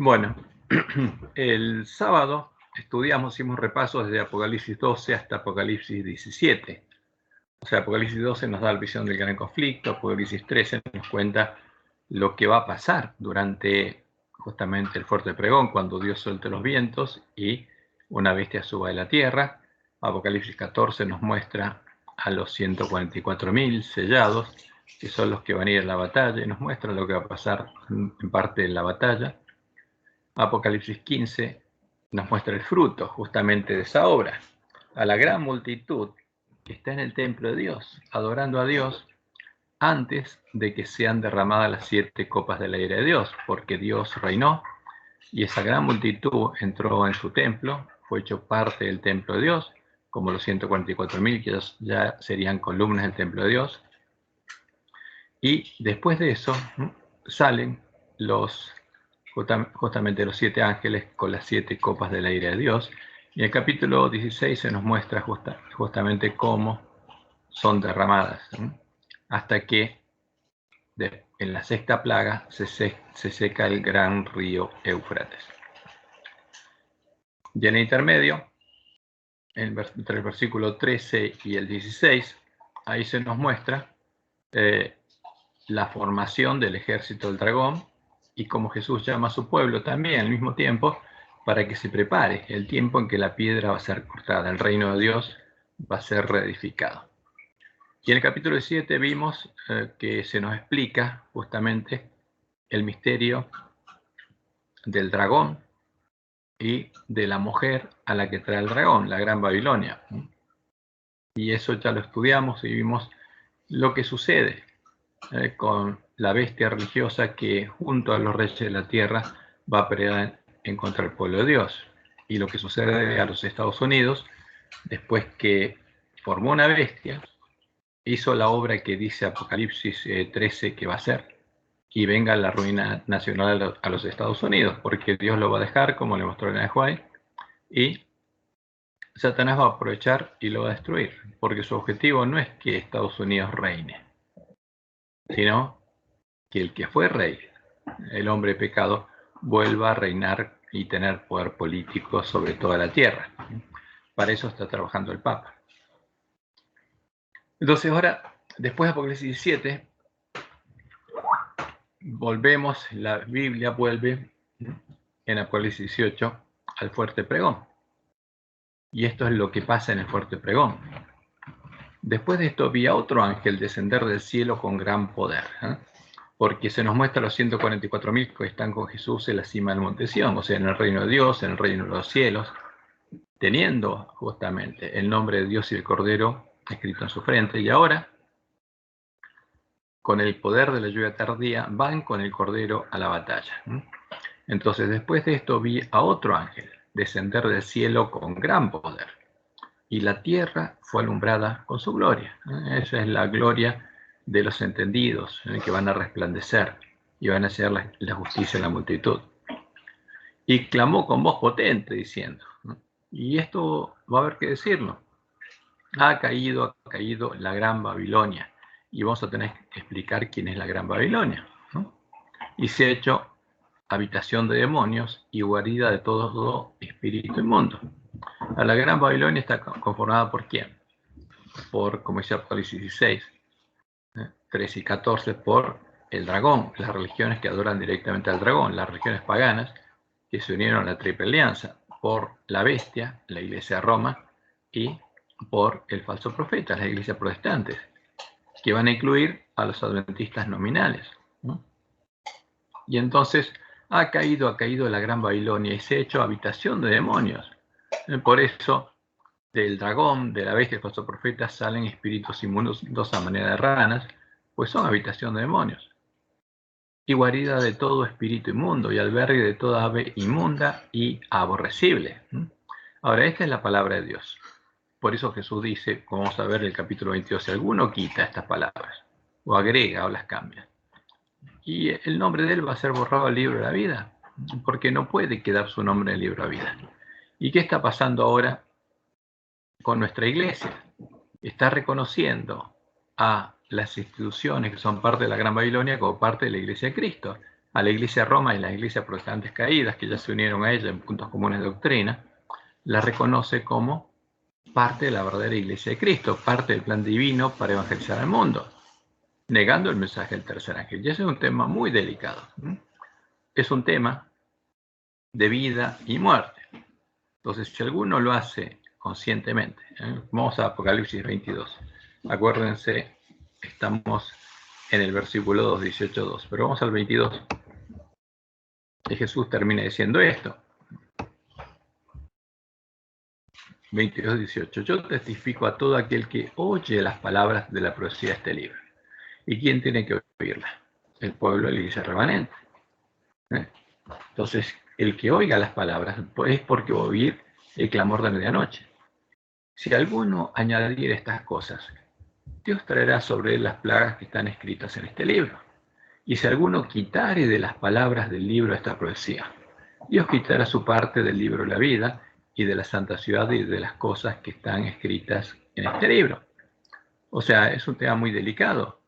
Bueno, el sábado hicimos repasos desde Apocalipsis 12 hasta Apocalipsis 17. O sea, Apocalipsis 12 nos da la visión del gran conflicto, Apocalipsis 13 nos cuenta lo que va a pasar durante justamente el fuerte pregón, cuando Dios suelte los vientos y una bestia suba de la tierra. Apocalipsis 14 nos muestra a los 144.000 sellados, que son los que van a ir a la batalla, y nos muestra lo que va a pasar en parte de la batalla. Apocalipsis 15 nos muestra el fruto justamente de esa obra, a la gran multitud que está en el templo de Dios, adorando a Dios antes de que sean derramadas las 7 copas de la ira de Dios, porque Dios reinó y esa gran multitud entró en su templo, fue hecho parte del templo de Dios, como los 144.000 que ya serían columnas del templo de Dios. Y después de eso salen justamente los 7 ángeles con las 7 copas de la ira de Dios. Y en el capítulo 16 se nos muestra justamente cómo son derramadas, hasta que en la 6ª plaga se seca el gran río Éufrates. Y en el intermedio, entre el versículo 13 y el 16, ahí se nos muestra la formación del ejército del dragón y cómo Jesús llama a su pueblo también al mismo tiempo para que se prepare el tiempo en que la piedra va a ser cortada, el reino de Dios va a ser reedificado. Y en el capítulo 17 vimos que se nos explica justamente el misterio del dragón y de la mujer a la que trae el dragón, la Gran Babilonia. Y eso ya lo estudiamos y vimos lo que sucede con la bestia religiosa que junto a los reyes de la tierra va a pelear en contra del pueblo de Dios. Y lo que sucede a los Estados Unidos, después que formó una bestia, hizo la obra que dice Apocalipsis 13 que va a hacer, y venga la ruina nacional a los Estados Unidos, porque Dios lo va a dejar, como le mostró en el Huay, y Satanás va a aprovechar y lo va a destruir, porque su objetivo no es que Estados Unidos reine, sino que el que fue rey, el hombre pecado, vuelva a reinar y tener poder político sobre toda la tierra. Para eso está trabajando el Papa. Entonces ahora, después de Apocalipsis 17, la Biblia vuelve en Apocalipsis 18 al fuerte pregón. Y esto es lo que pasa en el fuerte pregón. Después de esto vi a otro ángel descender del cielo con gran poder, porque se nos muestra los 144.000 que están con Jesús en la cima del monte Sión, o sea, en el reino de Dios, en el reino de los cielos, teniendo justamente el nombre de Dios y el Cordero escrito en su frente, y ahora, con el poder de la lluvia tardía, van con el Cordero a la batalla. Entonces, después de esto vi a otro ángel descender del cielo con gran poder, y la tierra fue alumbrada con su gloria. Esa es la gloria de los entendidos, que van a resplandecer y van a hacer la justicia en la multitud. Y clamó con voz potente diciendo, y esto va a haber que decirlo, ha caído la Gran Babilonia, y vamos a tener que explicar quién es la Gran Babilonia, y se ha hecho habitación de demonios y guarida de todo espíritu inmundo. A la Gran Babilonia está conformada por ¿quién? Por, como dice Apocalipsis 16, 13 y 14, por el dragón, las religiones que adoran directamente al dragón, las religiones paganas que se unieron a la Triple Alianza, por la bestia, la Iglesia de Roma, y por el falso profeta, las iglesias protestantes, que van a incluir a los adventistas nominales. Y entonces ha caído la Gran Babilonia y se ha hecho habitación de demonios. Por eso, del dragón, de la bestia, del falso profeta, salen espíritus inmundos a manera de ranas, pues son habitación de demonios. Y guarida de todo espíritu inmundo, y albergue de toda ave inmunda y aborrecible. Ahora, esta es la palabra de Dios. Por eso Jesús dice, como vamos a ver en el capítulo 22, si alguno quita estas palabras, o agrega o las cambia, y el nombre de él va a ser borrado del libro de la vida, porque no puede quedar su nombre en el libro de la vida. ¿Y qué está pasando ahora con nuestra iglesia? Está reconociendo a las instituciones que son parte de la Gran Babilonia como parte de la Iglesia de Cristo, a la Iglesia de Roma y las iglesias protestantes caídas, que ya se unieron a ella en puntos comunes de doctrina, la reconoce como parte de la verdadera Iglesia de Cristo, parte del plan divino para evangelizar al mundo, negando el mensaje del tercer ángel. Y ese es un tema muy delicado. Es un tema de vida y muerte. Entonces, si alguno lo hace conscientemente, vamos a Apocalipsis 22. Acuérdense, estamos en el versículo 2, 18:2, pero vamos al 22. Y Jesús termina diciendo esto. 22:18. Yo testifico a todo aquel que oye las palabras de la profecía de este libro. ¿Y quién tiene que oírla? El pueblo de la iglesia remanente. Entonces, el que oiga las palabras es porque va a oír el clamor de medianoche. Si alguno añadiera estas cosas, Dios traerá sobre él las plagas que están escritas en este libro. Y si alguno quitare de las palabras del libro esta profecía, Dios quitará su parte del libro de la vida y de la santa ciudad y de las cosas que están escritas en este libro. O sea, es un tema muy delicado.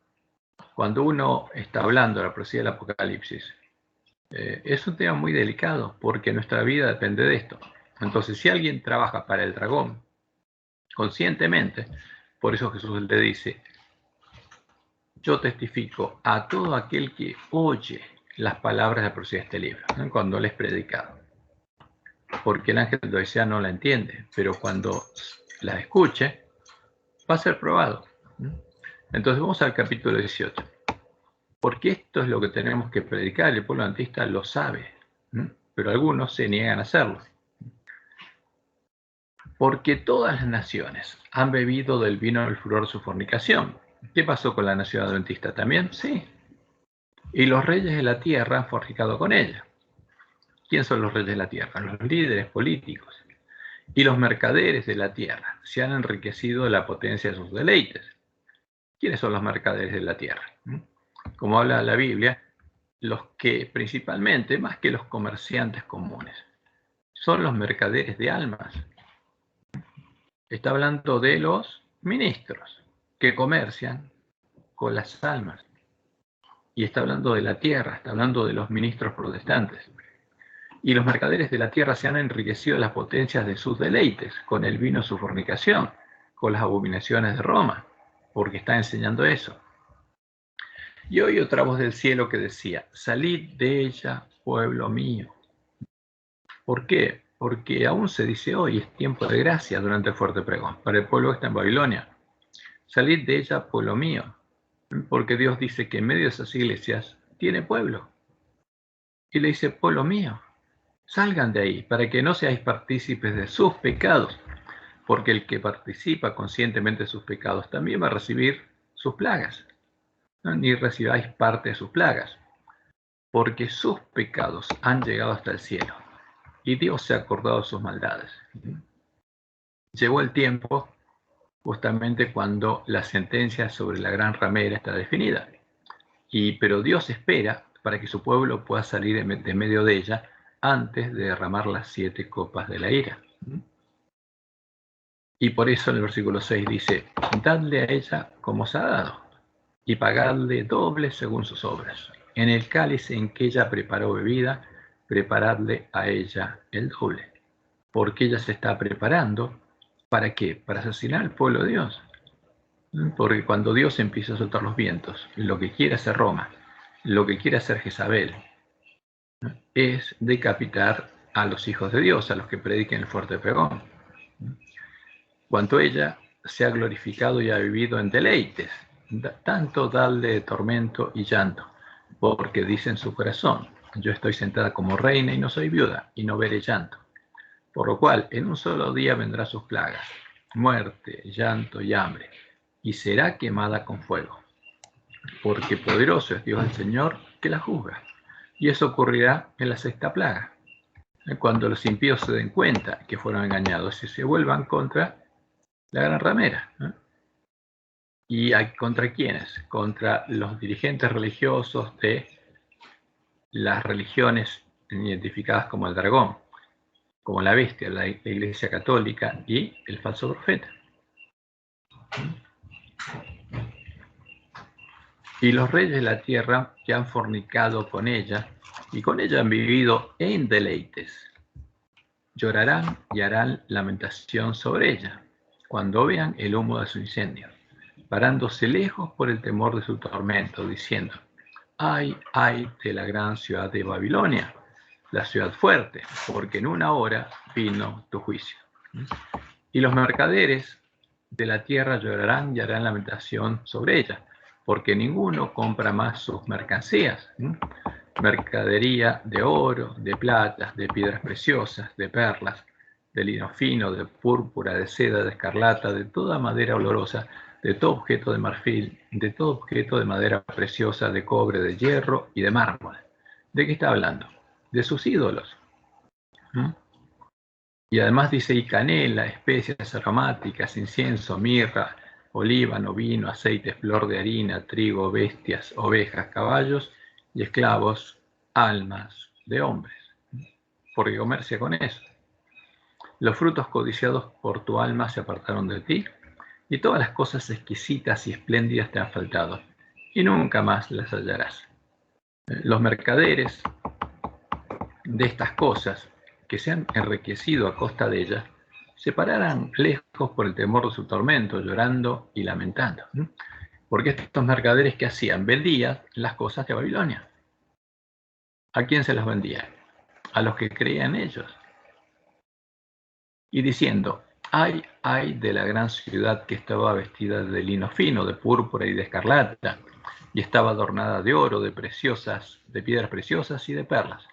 Cuando uno está hablando de la profecía del Apocalipsis, es un tema muy delicado porque nuestra vida depende de esto. Entonces, si alguien trabaja para el dragón conscientemente, por eso Jesús le dice, yo testifico a todo aquel que oye las palabras de la profecía de este libro, cuando le es predicado. Porque el ángel de Odisea no la entiende, pero cuando la escuche, va a ser probado. Entonces vamos al capítulo 18. Porque esto es lo que tenemos que predicar, el pueblo adventista lo sabe, pero algunos se niegan a hacerlo. Porque todas las naciones han bebido del vino del furor de su fornicación. ¿Qué pasó con la nación adventista también? Sí. Y los reyes de la tierra han fornicado con ella. ¿Quién son los reyes de la tierra? Los líderes políticos. Y los mercaderes de la tierra se han enriquecido de la potencia de sus deleites. ¿Quiénes son los mercaderes de la tierra? Como habla la Biblia, los que principalmente, más que los comerciantes comunes, son los mercaderes de almas. Está hablando de los ministros que comercian con las almas. Y está hablando de la tierra, está hablando de los ministros protestantes. Y los mercaderes de la tierra se han enriquecido de las potencias de sus deleites, con el vino de su fornicación, con las abominaciones de Roma, porque está enseñando eso. Y oí otra voz del cielo que decía, salid de ella, pueblo mío. ¿Por qué? Porque aún se dice hoy, es tiempo de gracia durante el fuerte pregón, para el pueblo que está en Babilonia. Salid de ella, pueblo mío, porque Dios dice que en medio de esas iglesias tiene pueblo. Y le dice, pueblo mío, salgan de ahí, para que no seáis partícipes de sus pecados, porque el que participa conscientemente de sus pecados también va a recibir sus plagas. Ni recibáis parte de sus plagas, porque sus pecados han llegado hasta el cielo, y Dios se ha acordado de sus maldades. Llegó el tiempo justamente cuando la sentencia sobre la gran ramera está definida, pero Dios espera para que su pueblo pueda salir de medio de ella antes de derramar las 7 copas de la ira. Y por eso en el versículo 6 dice, dadle a ella como os ha dado, y pagadle doble según sus obras. En el cáliz en que ella preparó bebida, preparadle a ella el doble. Porque ella se está preparando, ¿para qué? Para asesinar al pueblo de Dios. Porque cuando Dios empieza a soltar los vientos, lo que quiere hacer Roma, lo que quiere hacer Jezabel, es decapitar a los hijos de Dios, a los que prediquen el fuerte pregón. Cuanto ella se ha glorificado y ha vivido en deleites, tanto darle tormento y llanto, porque dice en su corazón, yo estoy sentada como reina y no soy viuda, y no veré llanto. Por lo cual, en un solo día vendrá sus plagas, muerte, llanto y hambre, y será quemada con fuego. Porque poderoso es Dios el Señor que la juzga. Y eso ocurrirá en la 6ª plaga, cuando los impíos se den cuenta que fueron engañados y se vuelvan contra la gran ramera. ¿Y contra quiénes? Contra los dirigentes religiosos de las religiones identificadas como el dragón, como la bestia, la Iglesia Católica y el falso profeta. y los reyes de la tierra que han fornicado con ella, y con ella han vivido en deleites, llorarán y harán lamentación sobre ella, cuando vean el humo de su incendio, parándose lejos por el temor de su tormento, diciendo: ay, ay de la gran ciudad de Babilonia, la ciudad fuerte, porque en una hora vino tu juicio. Y los mercaderes de la tierra llorarán y harán lamentación sobre ella, porque ninguno compra más sus mercancías. Mercadería de oro, de plata, de piedras preciosas, de perlas, de lino fino, de púrpura, de seda, de escarlata, de toda madera olorosa, de todo objeto de marfil, de todo objeto de madera preciosa, de cobre, de hierro y de mármol. ¿De qué está hablando? De sus ídolos. Y además dice, y canela, especias aromáticas, incienso, mirra, olíbano, vino, aceite, flor de harina, trigo, bestias, ovejas, caballos y esclavos, almas de hombres, porque comercia con eso. Los frutos codiciados por tu alma se apartaron de ti, y todas las cosas exquisitas y espléndidas te han faltado, y nunca más las hallarás. Los mercaderes de estas cosas, que se han enriquecido a costa de ellas, se pararán lejos por el temor de su tormento, llorando y lamentando. Porque estos mercaderes, ¿qué hacían? Vendían las cosas de Babilonia. ¿A quién se las vendía? A los que creían ellos. Y diciendo, ay, ay de la gran ciudad que estaba vestida de lino fino, de púrpura y de escarlata, y estaba adornada de oro, de piedras preciosas y de perlas,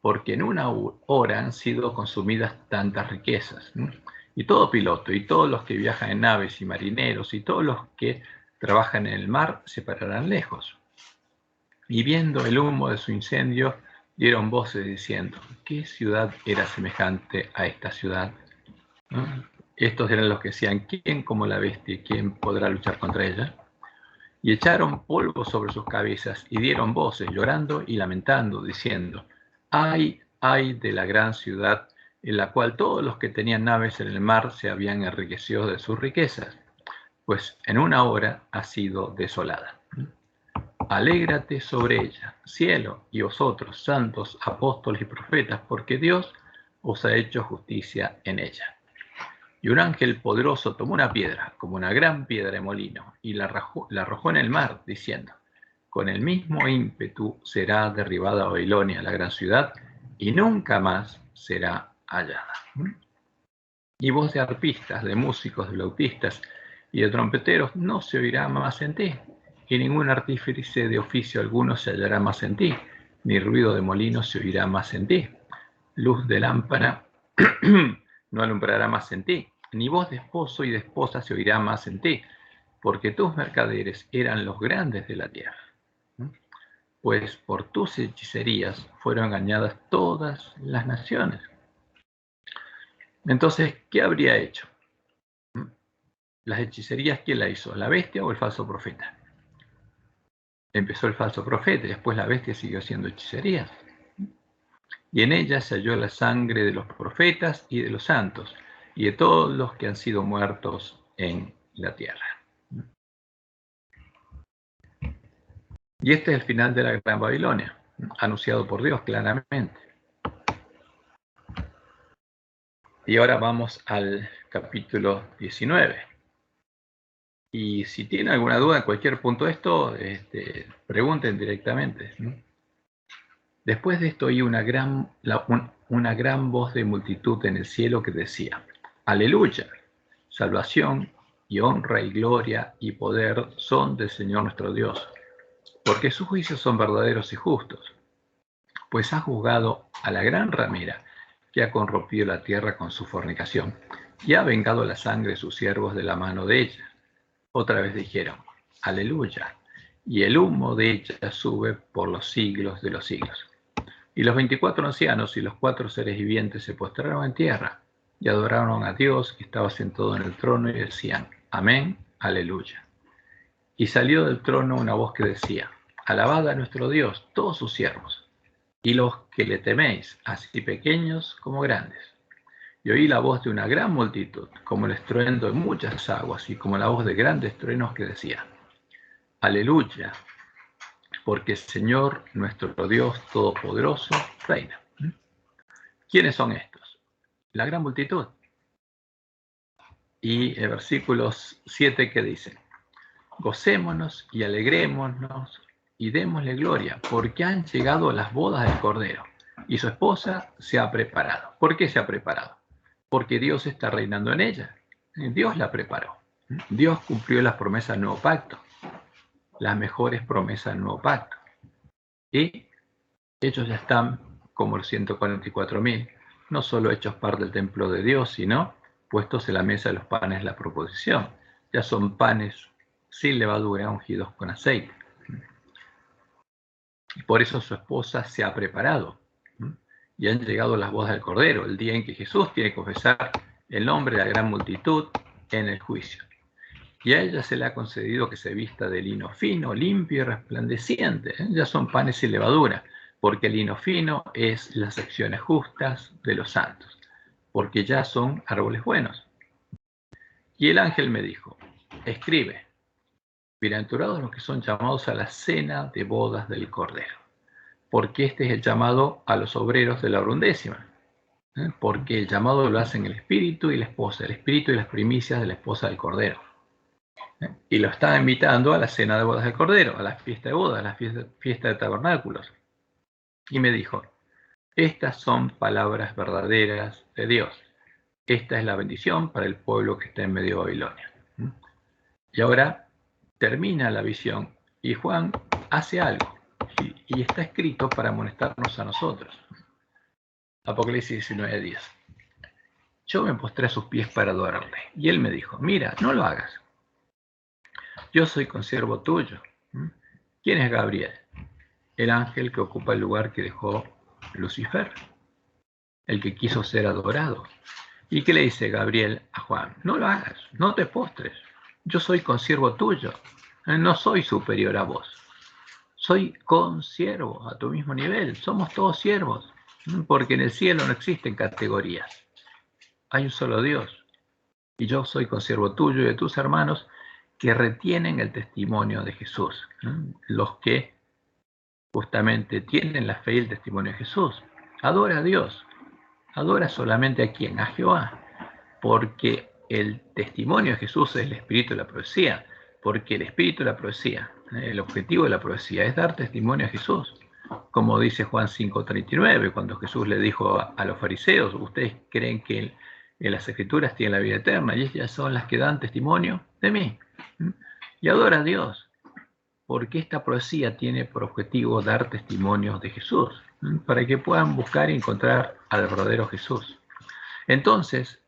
porque en una hora han sido consumidas tantas riquezas. Y todo piloto, y todos los que viajan en naves, y marineros, y todos los que trabajan en el mar, se pararán lejos. Y viendo el humo de su incendio, dieron voces diciendo, ¿qué ciudad era semejante a esta ciudad? Estos eran los que decían, ¿quién como la bestia? ¿Quién podrá luchar contra ella? Y echaron polvo sobre sus cabezas y dieron voces, llorando y lamentando, diciendo, ay, ay de la gran ciudad en la cual todos los que tenían naves en el mar se habían enriquecido de sus riquezas, pues en una hora ha sido desolada. Alégrate sobre ella, cielo, y vosotros, santos, apóstoles y profetas, porque Dios os ha hecho justicia en ella. Y un ángel poderoso tomó una piedra, como una gran piedra de molino, y la arrojó en el mar, diciendo, con el mismo ímpetu será derribada Babilonia, la gran ciudad, y nunca más será hallada. Y voz de arpistas, de músicos, de flautistas y de trompeteros no se oirá más en ti, y ningún artífice de oficio alguno se hallará más en ti, ni ruido de molino se oirá más en ti. Luz de lámpara no alumbrará más en ti, ni voz de esposo y de esposa se oirá más en ti, porque tus mercaderes eran los grandes de la tierra. Pues por tus hechicerías fueron engañadas todas las naciones. Entonces, ¿qué habría hecho? Las hechicerías, ¿quién la hizo? ¿La bestia o el falso profeta? Empezó el falso profeta y después la bestia siguió haciendo hechicerías. Y en ella se halló la sangre de los profetas y de los santos, y de todos los que han sido muertos en la tierra. Y este es el final de la Gran Babilonia, anunciado por Dios claramente. Y ahora vamos al capítulo 19. Y si tienen alguna duda en cualquier punto de esto, pregunten directamente. Después de esto oí una gran voz de multitud en el cielo que decía, aleluya, salvación y honra y gloria y poder son del Señor nuestro Dios, porque sus juicios son verdaderos y justos, pues ha juzgado a la gran ramera que ha corrompido la tierra con su fornicación y ha vengado la sangre de sus siervos de la mano de ella. Otra vez dijeron, aleluya, y el humo de ella sube por los siglos de los siglos. Y los 24 ancianos y los 4 seres vivientes se postraron en tierra y adoraron a Dios que estaba sentado en el trono y decían, amén, aleluya. Y salió del trono una voz que decía, alabad a nuestro Dios, todos sus siervos, y los que le teméis, así pequeños como grandes. Y oí la voz de una gran multitud, como el estruendo de muchas aguas, y como la voz de grandes truenos que decía, aleluya, porque el Señor, nuestro Dios Todopoderoso, reina. ¿Quiénes son estos? La gran multitud. Y el versículo 7 que dice: gocémonos y alegrémonos y démosle gloria, porque han llegado las bodas del Cordero, y su esposa se ha preparado. ¿Por qué se ha preparado? Porque Dios está reinando en ella. Dios la preparó. Dios cumplió las promesas del nuevo pacto, las mejores promesas del nuevo pacto. Y ellos ya están, como los 144.000, no solo hechos parte del templo de Dios, sino puestos en la mesa de los panes de la proposición. Ya son panes sin levadura, ungidos con aceite. Y por eso su esposa se ha preparado. Y han llegado las bodas del Cordero, el día en que Jesús tiene que confesar el nombre de la gran multitud en el juicio. Y a ella se le ha concedido que se vista de lino fino, limpio y resplandeciente. Ya son panes sin levadura, porque el lino fino es las acciones justas de los santos, porque ya son árboles buenos. Y el ángel me dijo: escribe, bienaventurados los que son llamados a la cena de bodas del Cordero, porque este es el llamado a los obreros de la hora undécima. Porque el llamado lo hacen el espíritu y la esposa, el espíritu y las primicias de la esposa del Cordero. Y lo estaba invitando a la cena de bodas del Cordero, a la fiesta de bodas, a la fiesta de tabernáculos. Y me dijo: estas son palabras verdaderas de Dios. Esta es la bendición para el pueblo que está en medio de Babilonia. Y ahora termina la visión y Juan hace algo. Y está escrito para amonestarnos a nosotros. Apocalipsis 19:10. Yo me postré a sus pies para adorarle. Y él me dijo: mira, no lo hagas. Yo soy consiervo tuyo. ¿Quién es Gabriel? El ángel que ocupa el lugar que dejó Lucifer, el que quiso ser adorado. ¿Y qué le dice Gabriel a Juan? No lo hagas, no te postres. Yo soy consiervo tuyo. No soy superior a vos. Soy consiervo a tu mismo nivel. Somos todos siervos. Porque en el cielo no existen categorías. Hay un solo Dios. Y yo soy consiervo tuyo y de tus hermanos que retienen el testimonio de Jesús. Los que justamente tienen la fe y el testimonio de Jesús. Adora a Dios. Adora solamente a quién, a Jehová. Porque el testimonio de Jesús es el espíritu de la profecía. Porque el espíritu de la profecía, el objetivo de la profecía es dar testimonio a Jesús. Como dice Juan 5:39, cuando Jesús le dijo a los fariseos: ustedes creen que en las escrituras tienen la vida eterna y ellas son las que dan testimonio de mí. Y adora a Dios, porque esta profecía tiene por objetivo dar testimonios de Jesús, para que puedan buscar y encontrar al verdadero Jesús. Entonces,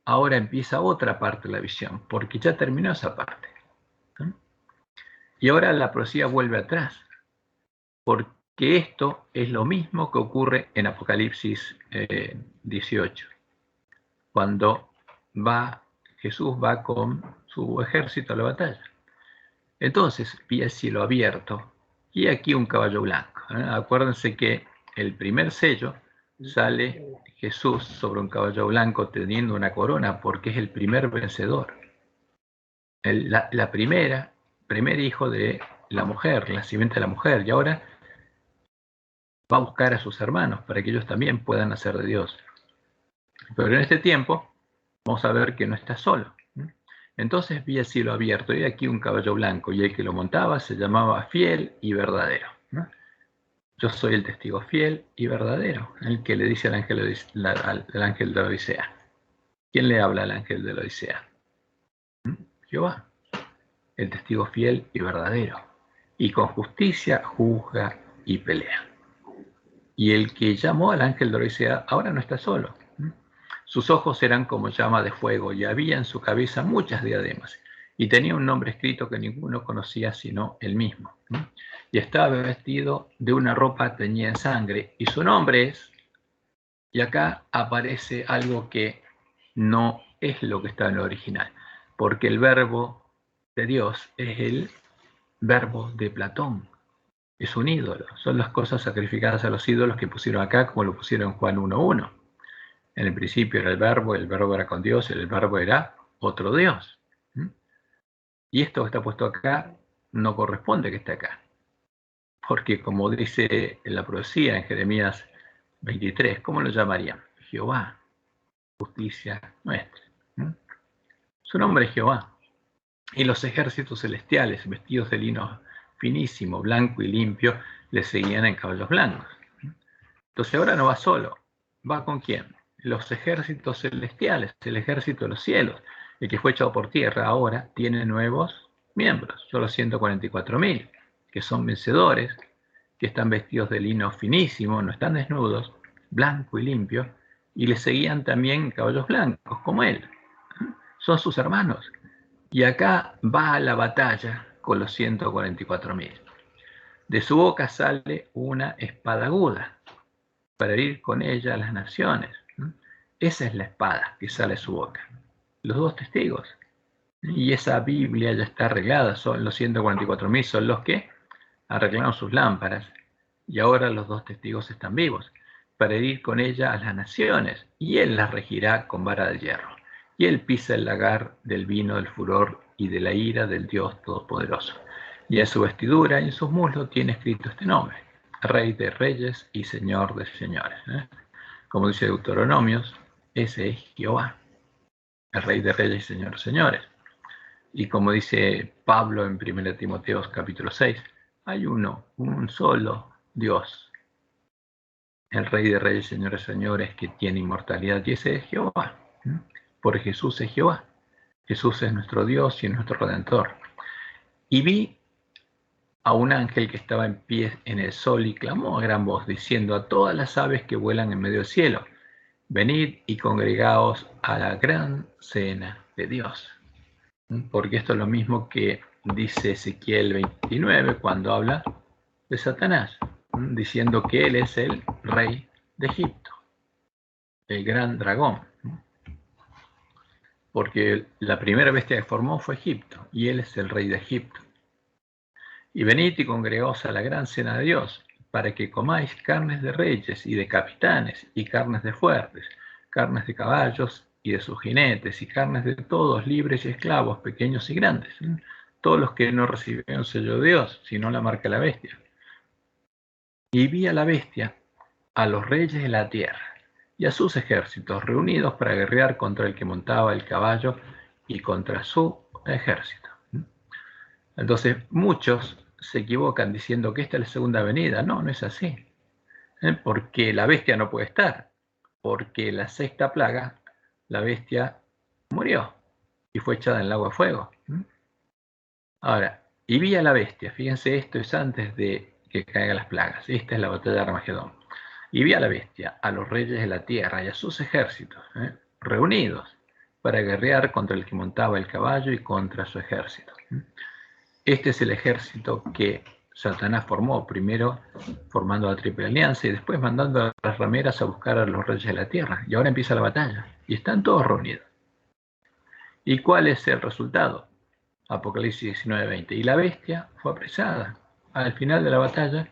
ahora empieza otra parte de la visión, porque ya terminó esa parte. Y ahora la profecía vuelve atrás, porque esto es lo mismo que ocurre en Apocalipsis 18, cuando Jesús va con su ejército a la batalla. Entonces vi el cielo abierto y aquí un caballo blanco. Acuérdense que el primer sello sale Jesús sobre un caballo blanco teniendo una corona, porque es el primer vencedor. Primer hijo de la mujer, la simiente de la mujer, y ahora va a buscar a sus hermanos para que ellos también puedan nacer de Dios. Pero en este tiempo vamos a ver que no está solo. Entonces vi el cielo abierto y aquí un caballo blanco, y el que lo montaba se llamaba Fiel y Verdadero. Yo soy el testigo fiel y verdadero, el que le dice al ángel de la Odisea. ¿Quién le habla al ángel de la Odisea? Jehová, el testigo fiel y verdadero, y con justicia juzga y pelea. Y el que llamó al ángel de la Odisea ahora no está solo. Sus ojos eran como llama de fuego y había en su cabeza muchas diademas. Y tenía un nombre escrito que ninguno conocía sino él mismo. Y estaba vestido de una ropa teñida en sangre. Y su nombre es... Y acá aparece algo que no es lo que está en el original. Porque el verbo de Dios es el verbo de Platón. Es un ídolo. Son las cosas sacrificadas a los ídolos que pusieron acá, como lo pusieron en Juan 1:1. En el principio era el verbo era con Dios, y el verbo era otro Dios. Y esto que está puesto acá no corresponde que esté acá. porque como dice en la profecía en Jeremías 23, ¿cómo lo llamarían? Jehová, justicia nuestra. Su nombre es Jehová. Y los ejércitos celestiales, vestidos de lino finísimo, blanco y limpio, le seguían en caballos blancos. Entonces ahora no va solo. ¿Va con quién? Los ejércitos celestiales, el ejército de los cielos. El que fue echado por tierra ahora tiene nuevos miembros. Son los 144.000, que son vencedores, que están vestidos de lino finísimo, no están desnudos, blanco y limpio, y le seguían también caballos blancos, como él. Son sus hermanos. Y acá va a la batalla con los 144.000. De su boca sale una espada aguda para herir con ella a las naciones. Esa es la espada que sale de su boca. Los dos testigos. Y esa Biblia ya está arreglada. Son los 144.000 son los que arreglaron sus lámparas. Y ahora los dos testigos están vivos para herir con ella a las naciones. Y él las regirá con vara de hierro. Y él pisa el lagar del vino del furor y de la ira del Dios Todopoderoso. Y en su vestidura y en sus muslos tiene escrito este nombre: Rey de Reyes y Señor de Señores. Como dice Deuteronomios, ese es Jehová, el Rey de Reyes y Señor de Señores. Y como dice Pablo en 1 Timoteo capítulo 6, hay un solo Dios, el Rey de Reyes y Señor de Señores, que tiene inmortalidad, y ese es Jehová. Porque Jesús es Jehová. Jesús es nuestro Dios y nuestro Redentor. Y vi a un ángel que estaba en pie en el sol y clamó a gran voz, diciendo a todas las aves que vuelan en medio del cielo: venid y congregaos a la gran cena de Dios. Porque esto es lo mismo que dice Ezequiel 29 cuando habla de Satanás, diciendo que él es el rey de Egipto, el gran dragón. Porque la primera bestia que formó fue Egipto, y él es el rey de Egipto. Y venid y congregaos a la gran cena de Dios, para que comáis carnes de reyes y de capitanes, y carnes de fuertes, carnes de caballos y de sus jinetes, y carnes de todos, libres y esclavos, pequeños y grandes, todos los que no recibieron sello de Dios, sino la marca de la bestia. Y vi a la bestia, a los reyes de la tierra, y a sus ejércitos reunidos para guerrear contra el que montaba el caballo y contra su ejército. Entonces muchos se equivocan diciendo que esta es la segunda venida. No, no es así. Porque la bestia no puede estar. Porque la sexta plaga, la bestia murió y fue echada en el agua de fuego. Ahora, y vi a la bestia. Fíjense, esto es antes de que caigan las plagas. Esta es la batalla de Armagedón. Y vi a la bestia, a los reyes de la tierra y a sus ejércitos, reunidos para guerrear contra el que montaba el caballo y contra su ejército. Este es el ejército que Satanás formó, primero formando la Triple Alianza y después mandando a las rameras a buscar a los reyes de la tierra. Y ahora empieza la batalla. Y están todos reunidos. ¿Y cuál es el resultado? Apocalipsis 19:20. Y la bestia fue apresada. Al final de la batalla,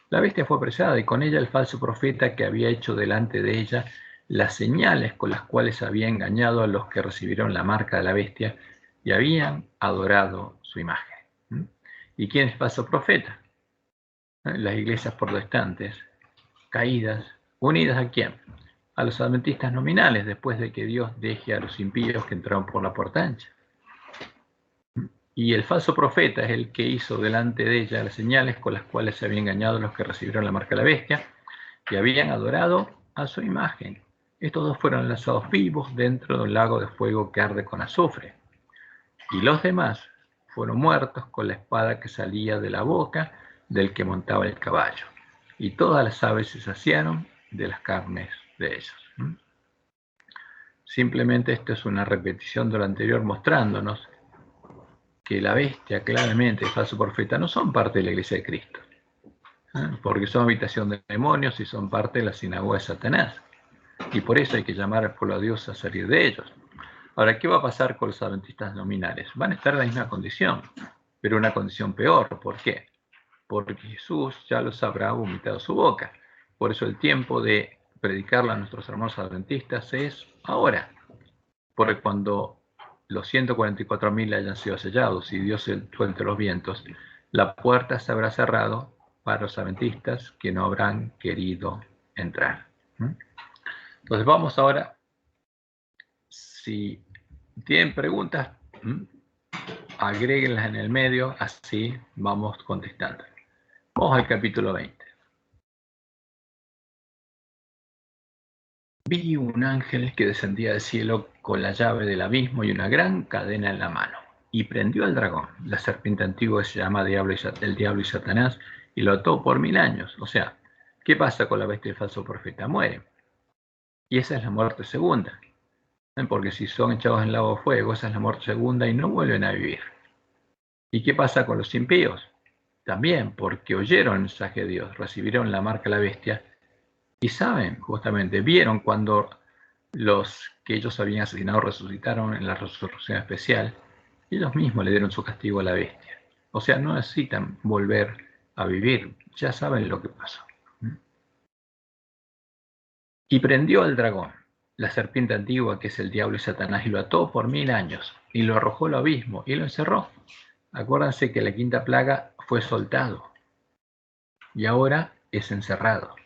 la bestia fue apresada y con ella el falso profeta que había hecho delante de ella las señales con las cuales había engañado a los que recibieron la marca de la bestia y habían adorado su imagen. ¿Y quién es falso profeta? Las iglesias protestantes, caídas, unidas ¿a quién? A los adventistas nominales, después de que Dios deje a los impíos que entraron por la puerta ancha. Y el falso profeta es el que hizo delante de ella las señales con las cuales se habían engañado a los que recibieron la marca de la bestia y habían adorado a su imagen. Estos dos fueron lanzados vivos dentro de un lago de fuego que arde con azufre. Y los demás fueron muertos con la espada que salía de la boca del que montaba el caballo. Y todas las aves se saciaron de las carnes de ellos. Simplemente esto es una repetición de lo anterior, mostrándonos que la bestia, claramente, el falso profeta, no son parte de la iglesia de Cristo, porque son habitación de demonios y son parte de la sinagoga de Satanás. Y por eso hay que llamar al pueblo de Dios a salir de ellos. Ahora, ¿qué va a pasar con los adventistas nominales? Van a estar en la misma condición, pero una condición peor. ¿Por qué? Porque Jesús ya los habrá vomitado su boca. Por eso el tiempo de predicarle a nuestros hermanos adventistas es ahora. Porque cuando los 144.000 hayan sido sellados y Dios suelte los vientos, la puerta se habrá cerrado para los adventistas que no habrán querido entrar. Entonces vamos ahora, si tienen preguntas, agréguenlas en el medio, así vamos contestando. Vamos al capítulo 20. Vi un ángel que descendía del cielo con la llave del abismo y una gran cadena en la mano, y prendió al dragón, la serpiente antigua que se llama el diablo y Satanás, y lo ató por 1000 años. O sea, ¿qué pasa con la bestia del falso profeta? Muere. Y esa es la muerte segunda. Porque si son echados en el lago de fuego, esa es la muerte segunda y no vuelven a vivir. ¿Y qué pasa con los impíos? También, porque oyeron el mensaje de Dios, recibieron la marca de la bestia y saben, justamente, vieron cuando los que ellos habían asesinado resucitaron en la resurrección especial, y ellos mismos le dieron su castigo a la bestia. O sea, no necesitan volver a vivir, ya saben lo que pasó. Y prendió al dragón, la serpiente antigua que es el diablo y Satanás, y lo ató por 1000 años, y lo arrojó al abismo, y lo encerró. Acuérdense que la quinta plaga fue soltado, y ahora es encerrado.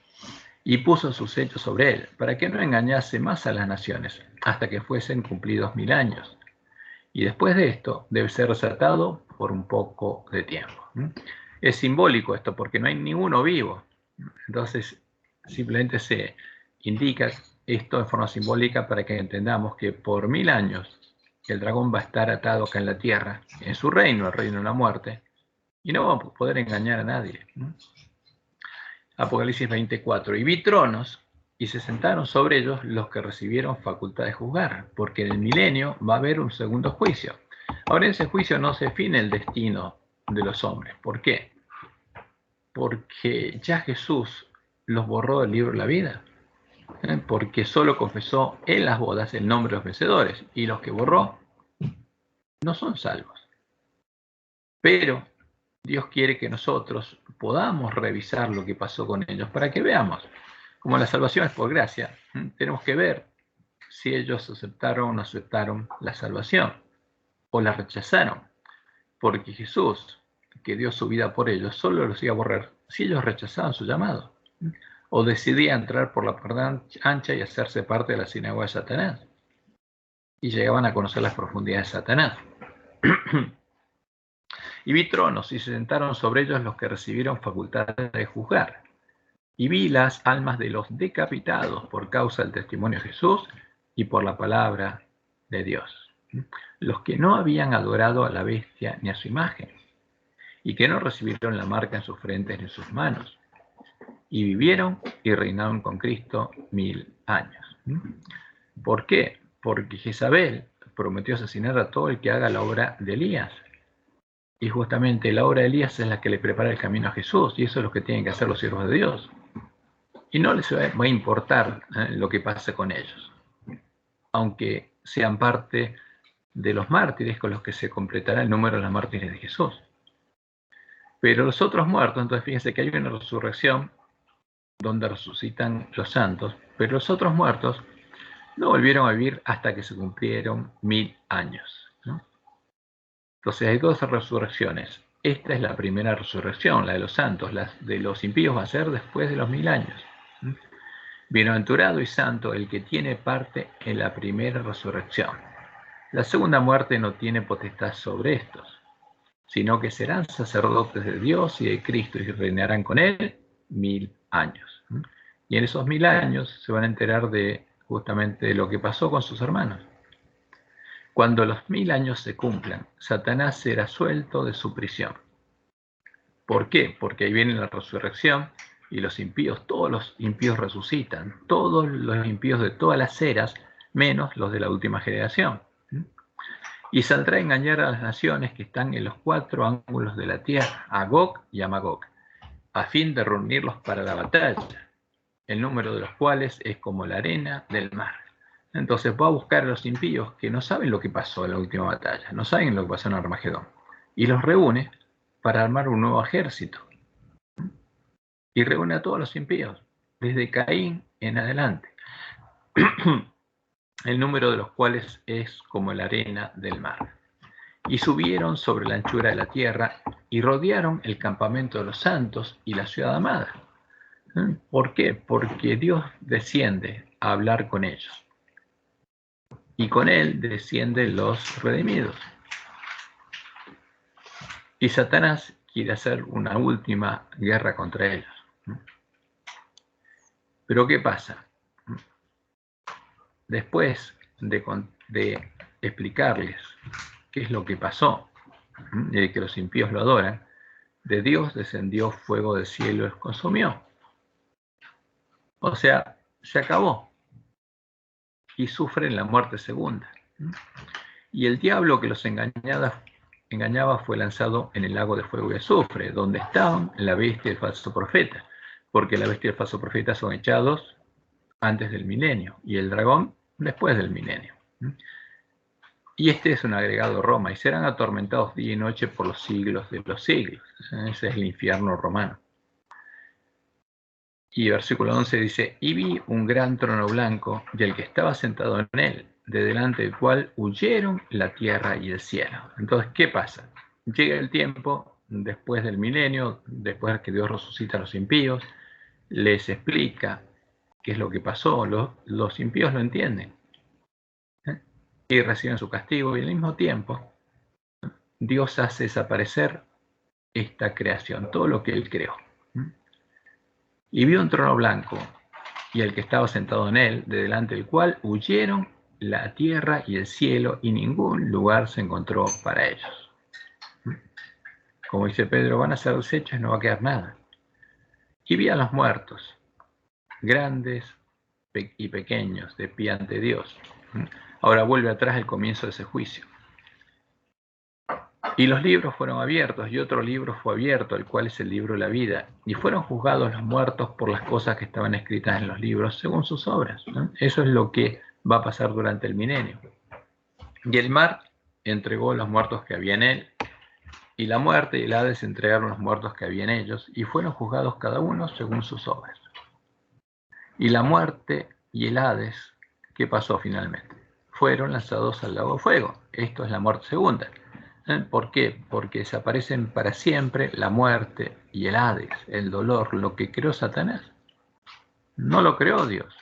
Y puso sus hechos sobre él, para que no engañase más a las naciones, hasta que fuesen cumplidos 1000 años. Y después de esto, debe ser desatado por un poco de tiempo. Es simbólico esto, porque no hay ninguno vivo. Entonces, simplemente se indica esto de forma simbólica para que entendamos que por 1000 años el dragón va a estar atado acá en la tierra, en su reino, el reino de la muerte, y no va a poder engañar a nadie. Apocalipsis 24. Y vi tronos, y se sentaron sobre ellos los que recibieron facultad de juzgar, porque en el milenio va a haber un segundo juicio. Ahora en ese juicio no se define el destino de los hombres. ¿Por qué? Porque ya Jesús los borró del libro de la vida. Porque solo confesó en las bodas el nombre de los vencedores, y los que borró no son salvos. Pero Dios quiere que nosotros podamos revisar lo que pasó con ellos para que veamos. Como la salvación es por gracia, tenemos que ver si ellos aceptaron o no aceptaron la salvación o la rechazaron. Porque Jesús, que dio su vida por ellos, solo los iba a borrar si ellos rechazaban su llamado o decidían entrar por la puerta ancha y hacerse parte de la sinagoga de Satanás. Y llegaban a conocer las profundidades de Satanás. Y vi tronos y se sentaron sobre ellos los que recibieron facultad de juzgar. Y vi las almas de los decapitados por causa del testimonio de Jesús y por la palabra de Dios. Los que no habían adorado a la bestia ni a su imagen, y que no recibieron la marca en sus frentes ni en sus manos, y vivieron y reinaron con Cristo 1000 años. ¿Por qué? Porque Jezabel prometió asesinar a todo el que haga la obra de Elías. Y justamente la obra de Elías es la que le prepara el camino a Jesús, y eso es lo que tienen que hacer los siervos de Dios. Y no les va a importar lo que pase con ellos, aunque sean parte de los mártires con los que se completará el número de los mártires de Jesús. Pero los otros muertos, entonces fíjense que hay una resurrección donde resucitan los santos, pero los otros muertos no volvieron a vivir hasta que se cumplieron 1000 años. Entonces hay dos resurrecciones. Esta es la primera resurrección, la de los santos. La de los impíos va a ser después de los 1000 años. Bienaventurado y santo el que tiene parte en la primera resurrección. La segunda muerte no tiene potestad sobre estos, sino que serán sacerdotes de Dios y de Cristo y reinarán con él 1000 años. Y en esos 1000 años se van a enterar de justamente lo que pasó con sus hermanos. Cuando los 1000 años se cumplan, Satanás será suelto de su prisión. ¿Por qué? Porque ahí viene la resurrección y los impíos, todos los impíos resucitan, todos los impíos de todas las eras, menos los de la última generación. Y saldrá a engañar a las naciones que están en los 4 ángulos de la tierra, a Gog y a Magog, a fin de reunirlos para la batalla, el número de los cuales es como la arena del mar. Entonces va a buscar a los impíos que no saben lo que pasó en la última batalla, no saben lo que pasó en Armagedón, y los reúne para armar un nuevo ejército. Y reúne a todos los impíos, desde Caín en adelante, el número de los cuales es como la arena del mar. y subieron sobre la anchura de la tierra y rodearon el campamento de los santos y la ciudad amada. ¿Por qué? Porque Dios desciende a hablar con ellos. Y con él descienden los redimidos. Y Satanás quiere hacer una última guerra contra ellos. Pero ¿qué pasa? Después de explicarles qué es lo que pasó, de que los impíos lo adoran, de Dios descendió fuego del cielo y los consumió. O sea, se acabó. Y sufren la muerte segunda. Y el diablo que los engañaba fue lanzado en el lago de fuego y azufre, donde estaban la bestia y el falso profeta, porque la bestia y el falso profeta son echados antes del milenio, y el dragón después del milenio. Y este es un agregado Roma, y serán atormentados día y noche por los siglos de los siglos. Ese es el infierno romano. Y versículo 11 dice, y vi un gran trono blanco, y el que estaba sentado en él, de delante del cual huyeron la tierra y el cielo. Entonces, ¿qué pasa? Llega el tiempo, después del milenio, después de que Dios resucita a los impíos, les explica qué es lo que pasó, los impíos lo entienden, y reciben su castigo, y al mismo tiempo Dios hace desaparecer esta creación, todo lo que Él creó. Y vio un trono blanco, y el que estaba sentado en él, de delante del cual huyeron la tierra y el cielo, y ningún lugar se encontró para ellos. Como dice Pedro, van a ser desechos y no va a quedar nada. Y vi a los muertos, grandes y pequeños, de pie ante Dios. Ahora vuelve atrás el comienzo de ese juicio. Y los libros fueron abiertos, y otro libro fue abierto, el cual es el libro de la vida. Y fueron juzgados los muertos por las cosas que estaban escritas en los libros, según sus obras. Eso es lo que va a pasar durante el milenio. Y el mar entregó los muertos que había en él, y la muerte y el Hades entregaron los muertos que había en ellos, y fueron juzgados cada uno según sus obras. Y la muerte y el Hades, ¿qué pasó finalmente? Fueron lanzados al lago de fuego. Esto es la muerte segunda. ¿Por qué? Porque desaparecen para siempre la muerte y el Hades, el dolor, lo que creó Satanás. No lo creó Dios.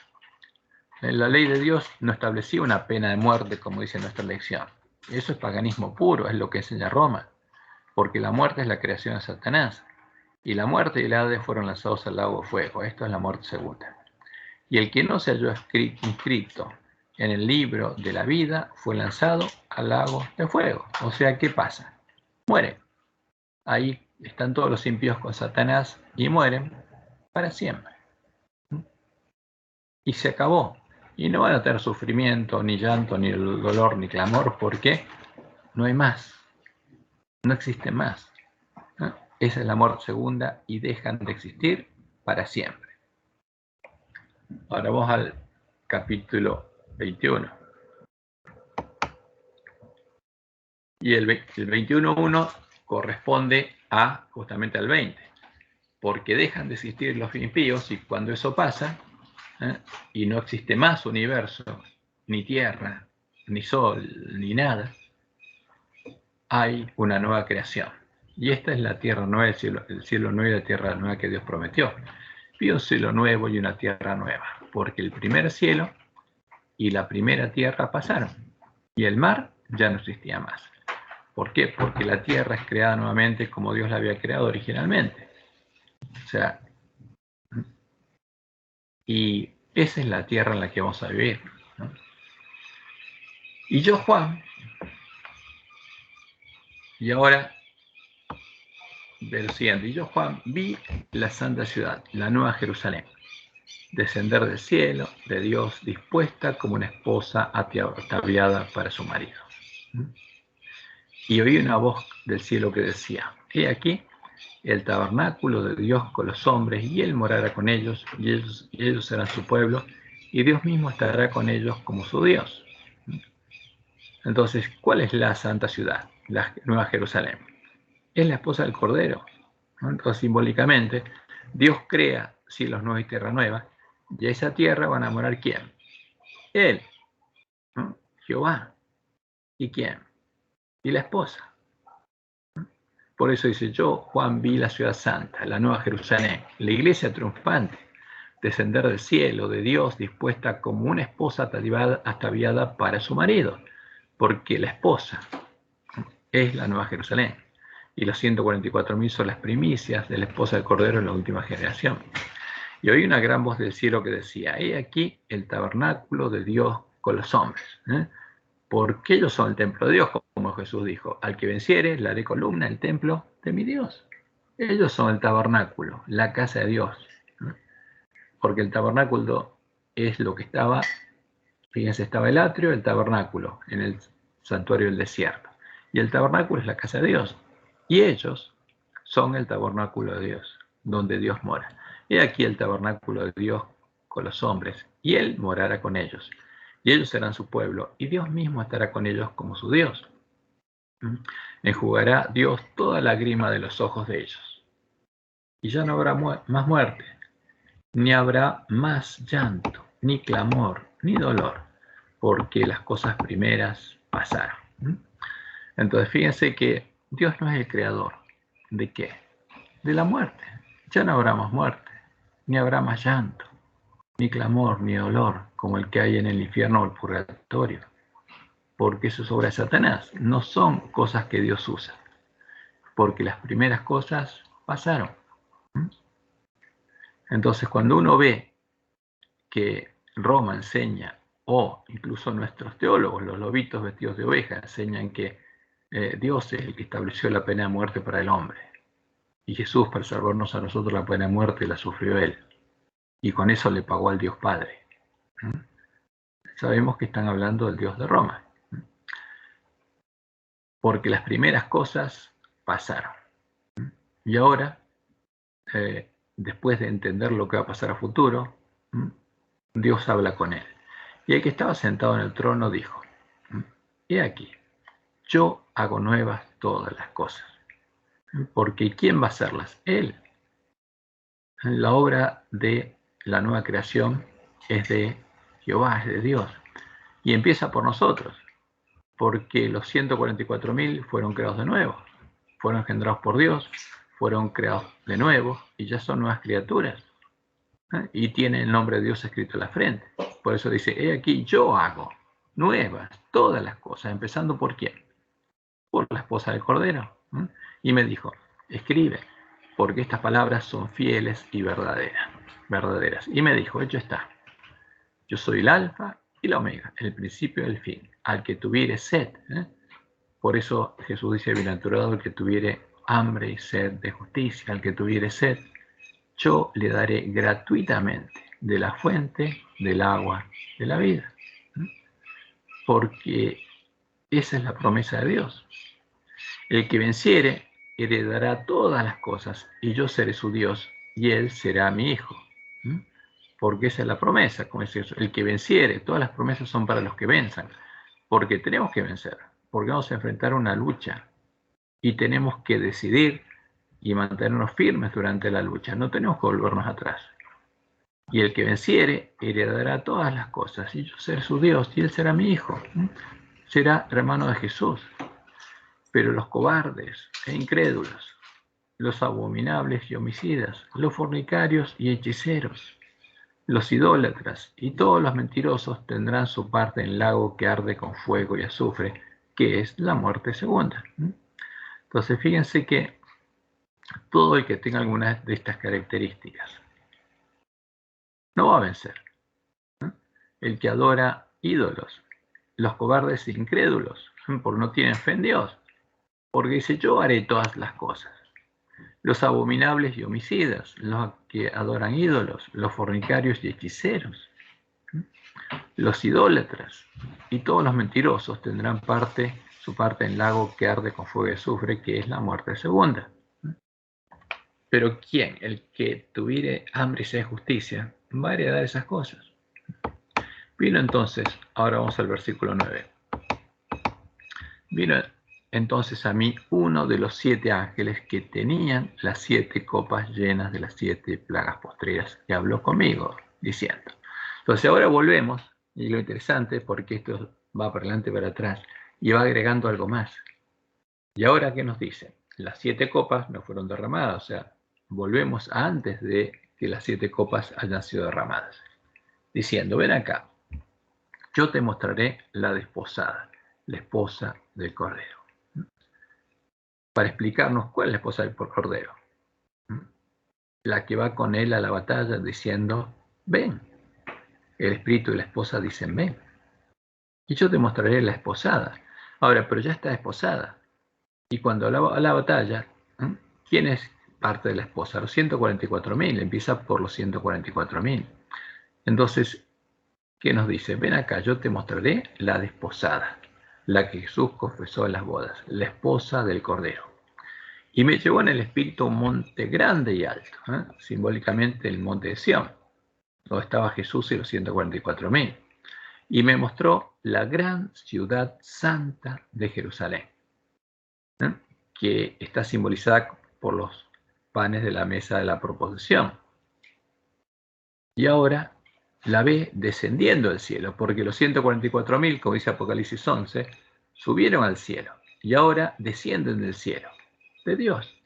La ley de Dios no establecía una pena de muerte, como dice nuestra lección. Eso es paganismo puro, es lo que enseña Roma, porque la muerte es la creación de Satanás, y la muerte y el Hades fueron lanzados al lago de fuego. Esto es la muerte segunda. Y el que no se halló inscrito en el libro de la vida fue lanzado al lago de fuego. O sea, ¿qué pasa? Muere. Ahí están todos los impíos con Satanás y mueren para siempre. Y se acabó. Y no van a tener sufrimiento, ni llanto, ni dolor, ni clamor, porque no hay más. No existe más. Esa es la muerte segunda y dejan de existir para siempre. Ahora vamos al capítulo 21. Y el 21.1 corresponde justamente al 20, porque dejan de existir los impíos, y cuando eso pasa, y no existe más universo, ni tierra, ni sol, ni nada, hay una nueva creación. Y esta es la tierra nueva, el cielo nuevo y la tierra nueva que Dios prometió. Vi un cielo nuevo y una tierra nueva, porque el primer cielo y la primera tierra pasaron, y el mar ya no existía más. ¿Por qué? Porque la tierra es creada nuevamente como Dios la había creado originalmente. O sea, y esa es la tierra en la que vamos a vivir, ¿no? Y yo, Juan, y ahora, del siguiente, y yo, Juan, vi la santa ciudad, la nueva Jerusalén, descender del cielo de Dios, dispuesta como una esposa ataviada para su marido. Y oí una voz del cielo que decía, he aquí, el tabernáculo de Dios con los hombres, y Él morará con ellos, y ellos serán su pueblo, y Dios mismo estará con ellos como su Dios. Entonces, ¿cuál es la santa ciudad? La Nueva Jerusalén. Es la esposa del Cordero. Entonces, simbólicamente, Dios crea cielos nuevos y tierra nueva, y a esa tierra van a morar ¿quién? Él, ¿no? Jehová. ¿Y quién? y la esposa. Por eso dice, yo, Juan, vi la ciudad santa, la nueva Jerusalén, la iglesia triunfante, descender del cielo de Dios, dispuesta como una esposa ataviada para su marido, porque la esposa es la nueva Jerusalén, y los 144.000 son las primicias de la esposa del Cordero en la última generación. Y oí una gran voz del cielo que decía, he aquí el tabernáculo de Dios con los hombres, porque ellos son el templo de Dios, como Jesús dijo, al que venciere le haré columna el templo de mi Dios. Ellos son el tabernáculo, la casa de Dios, porque el tabernáculo es lo que estaba, fíjense, estaba el atrio, el tabernáculo en el santuario del desierto, y el tabernáculo es la casa de Dios, y ellos son el tabernáculo de Dios, donde Dios mora. He aquí el tabernáculo de Dios con los hombres, y Él morará con ellos, y ellos serán su pueblo, y Dios mismo estará con ellos como su Dios. Enjugará Dios toda lágrima de los ojos de ellos, y ya no habrá más muerte, ni habrá más llanto, ni clamor, ni dolor, porque las cosas primeras pasaron. Entonces fíjense que Dios no es el creador. ¿De qué? De la muerte. Ya no habrá más muerte, ni habrá más llanto, ni clamor, ni dolor, como el que hay en el infierno o el purgatorio, porque eso es obra de Satanás. No son cosas que Dios usa, porque las primeras cosas pasaron. Entonces, cuando uno ve que Roma enseña, o incluso nuestros teólogos, los lobitos vestidos de oveja, enseñan que Dios es el que estableció la pena de muerte para el hombre, y Jesús, para salvarnos a nosotros, la pena de muerte la sufrió Él, y con eso le pagó al Dios Padre. Sabemos que están hablando del Dios de Roma, porque las primeras cosas pasaron. Y ahora, después de entender lo que va a pasar a futuro, Dios habla con él. Y el que estaba sentado en el trono dijo, he aquí, yo hago nuevas todas las cosas. Porque ¿quién va a hacerlas? Él. La obra de la nueva creación es de Jehová, es de Dios. Y empieza por nosotros, porque los 144.000 fueron creados de nuevo, fueron engendrados por Dios, fueron creados de nuevo y ya son nuevas criaturas. Y tiene el nombre de Dios escrito en la frente. Por eso dice, he aquí, yo hago nuevas todas las cosas, empezando por quién, por la esposa del Cordero. Y me dijo, escribe, porque estas palabras son fieles y verdaderas. Y me dijo, hecho está, yo soy el alfa y la omega, el principio y el fin, al que tuviere sed. Por eso Jesús dice, bienaventurado el que tuviere hambre y sed de justicia, al que tuviere sed, yo le daré gratuitamente de la fuente del agua de la vida. Porque esa es la promesa de Dios. El que venciere heredará todas las cosas, y yo seré su Dios, y él será mi hijo. Porque esa es la promesa, como dice eso. El que venciere, todas las promesas son para los que venzan, porque tenemos que vencer, porque vamos a enfrentar una lucha, y tenemos que decidir y mantenernos firmes durante la lucha, no tenemos que volvernos atrás. Y el que venciere heredará todas las cosas, y yo seré su Dios, y él será mi hijo, será hermano de Jesús. Pero los cobardes e incrédulos, los abominables y homicidas, los fornicarios y hechiceros, los idólatras y todos los mentirosos tendrán su parte en el lago que arde con fuego y azufre, que es la muerte segunda. Entonces fíjense que todo el que tenga alguna de estas características no va a vencer. El que adora ídolos, los cobardes e incrédulos, porque no tienen fe en Dios, porque dice, yo haré todas las cosas. Los abominables y homicidas, los que adoran ídolos, los fornicarios y hechiceros, los idólatras y todos los mentirosos tendrán su parte en el lago que arde con fuego y azufre, que es la muerte segunda. Pero ¿quién? El que tuviere hambre y sed de justicia va a heredar esas cosas. Vino entonces, ahora vamos al versículo 9. Vino entonces a mí uno de los 7 ángeles que tenían las 7 copas llenas de las 7 plagas postreras, y habló conmigo, diciendo. Entonces ahora volvemos, y lo interesante, porque esto va para adelante y para atrás, y va agregando algo más. ¿Y ahora qué nos dice? Las 7 copas no fueron derramadas, o sea, volvemos a antes de que las 7 copas hayan sido derramadas. Diciendo, ven acá, yo te mostraré la desposada, la esposa del Cordero. Para explicarnos cuál es la esposa del Cordero. La que va con él a la batalla diciendo, ven. El espíritu y la esposa dicen, ven. Y yo te mostraré la esposada. Ahora, pero ya está desposada. Y cuando a la batalla, ¿quién es parte de la esposa? Los 144.000, empieza por los 144.000. Entonces, ¿qué nos dice? Ven acá, yo te mostraré la desposada, la que Jesús confesó en las bodas, la esposa del Cordero. Y me llevó en el espíritu a un monte grande y alto, simbólicamente el monte de Sión, donde estaba Jesús y los 144.000. Y me mostró la gran ciudad santa de Jerusalén, que está simbolizada por los panes de la mesa de la proposición. Y ahora la ve descendiendo del cielo, porque los 144.000, como dice Apocalipsis 11, subieron al cielo y ahora descienden del cielo de Dios,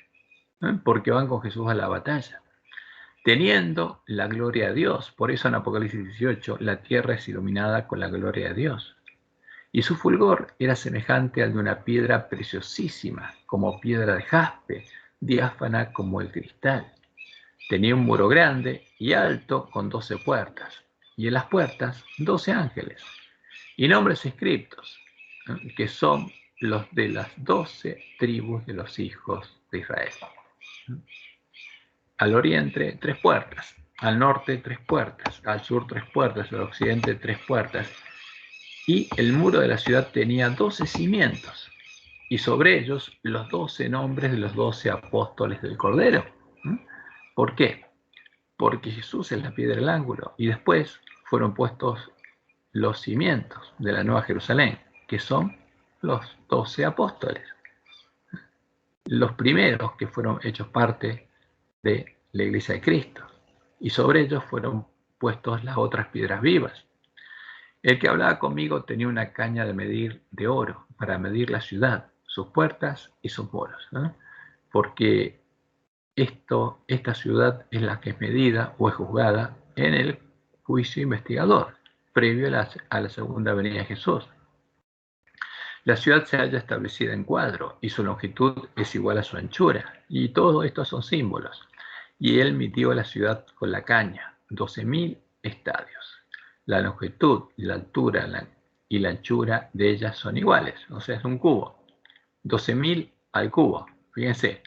porque van con Jesús a la batalla, teniendo la gloria de Dios. Por eso en Apocalipsis 18 la tierra es iluminada con la gloria de Dios. Y su fulgor era semejante al de una piedra preciosísima, como piedra de jaspe, diáfana como el cristal. Tenía un muro grande y alto con 12 puertas, y en las puertas 12 ángeles, y nombres escritos, que son los de las 12 tribus de los hijos de Israel. Al oriente 3 puertas, al norte 3 puertas, al sur 3 puertas, al occidente 3 puertas, y el muro de la ciudad tenía 12 cimientos, y sobre ellos los 12 nombres de los 12 apóstoles del Cordero. ¿Por qué? Porque Jesús es la piedra del ángulo, y después fueron puestos los cimientos de la Nueva Jerusalén, que son los 12 apóstoles, los primeros que fueron hechos parte de la Iglesia de Cristo, y sobre ellos fueron puestos las otras piedras vivas. El que hablaba conmigo tenía una caña de medir de oro para medir la ciudad, sus puertas y sus muros, porque esta ciudad es la que es medida o es juzgada en el juicio investigador, previo a la segunda venida de Jesús. La ciudad se halla establecida en cuadro y su longitud es igual a su anchura, y todo esto son símbolos. Y él midió la ciudad con la caña, 12.000 estadios. La longitud, la altura y la anchura de ellas son iguales, o sea, es un cubo. 12.000 al cubo, fíjense.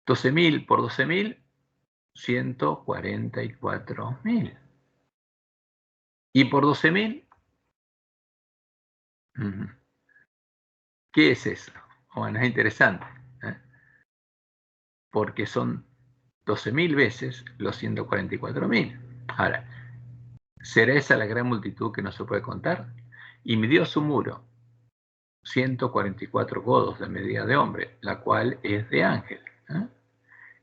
12.000 por 12.000, 144.000. Y por 12.000, ¿qué es eso? Bueno, es interesante, porque son 12.000 veces los 144.000. Ahora, ¿será esa la gran multitud que no se puede contar? Y midió su muro, 144 codos de medida de hombre, la cual es de ángel.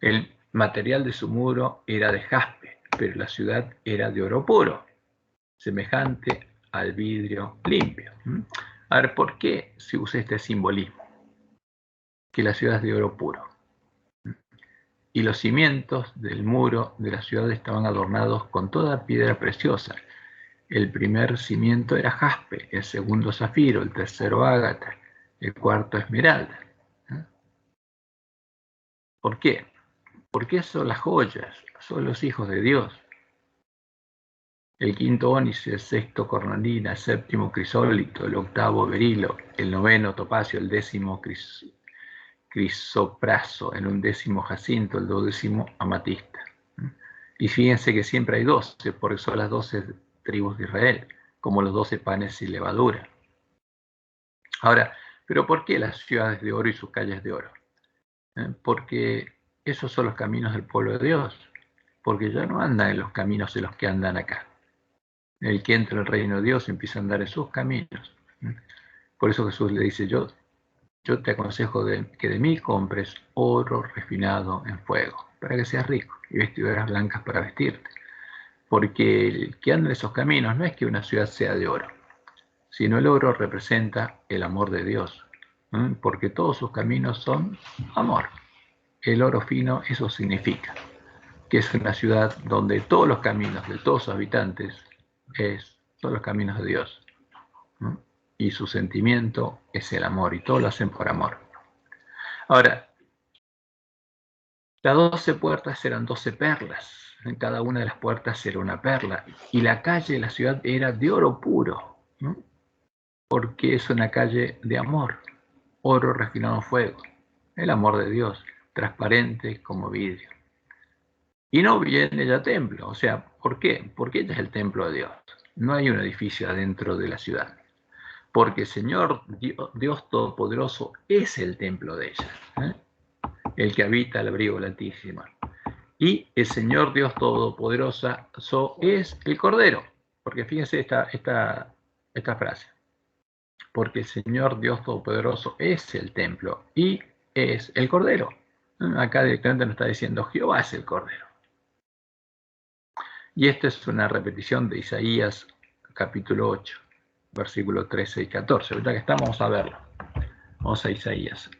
El material de su muro era de jaspe, pero la ciudad era de oro puro, semejante al vidrio limpio. A ver, ¿por qué se usa este simbolismo? Que la ciudad es de oro puro. Y los cimientos del muro de la ciudad estaban adornados con toda piedra preciosa. El primer cimiento era jaspe, el segundo zafiro, el tercero ágata, el cuarto esmeralda. ¿Por qué? Porque son las joyas, son los hijos de Dios. El quinto ónice, el sexto cornalina, el séptimo crisólito, el octavo berilo, el noveno topacio, el décimo crisopraso, el undécimo jacinto, el duodécimo amatista. Y fíjense que siempre hay 12, porque son las 12 tribus de Israel, como los 12 panes y levadura. Ahora, ¿pero por qué las ciudades de oro y sus calles de oro? Porque esos son los caminos del pueblo de Dios, porque ya no andan en los caminos en los que andan acá. El que entra al reino de Dios empieza a andar en sus caminos. Por eso Jesús le dice, yo te aconsejo que de mí compres oro refinado en fuego, para que seas rico, y vestiduras blancas para vestirte. Porque el que anda en esos caminos no es que una ciudad sea de oro, sino el oro representa el amor de Dios, porque todos sus caminos son amor. El oro fino, eso significa que es una ciudad donde todos los caminos de todos sus habitantes son los caminos de Dios. Y su sentimiento es el amor, y todo lo hacen por amor. Ahora, las 12 puertas eran 12 perlas. En cada una de las puertas era una perla. Y la calle de la ciudad era de oro puro, porque es una calle de amor, oro refinado en fuego, el amor de Dios, transparente como vidrio. Y no vi en ella templo. O sea, ¿por qué? Porque ella es el templo de Dios. No hay un edificio adentro de la ciudad. Porque el Señor Dios Todopoderoso es el templo de ella, el que habita al abrigo del Altísimo. Y el Señor Dios Todopoderoso es el Cordero. Porque fíjense esta frase. Porque el Señor Dios Todopoderoso es el templo y es el Cordero. Acá directamente nos está diciendo Jehová es el Cordero. Y esta es una repetición de Isaías capítulo 8, versículo 13 y 14. Ahorita que estamos, vamos a verlo. Vamos a Isaías.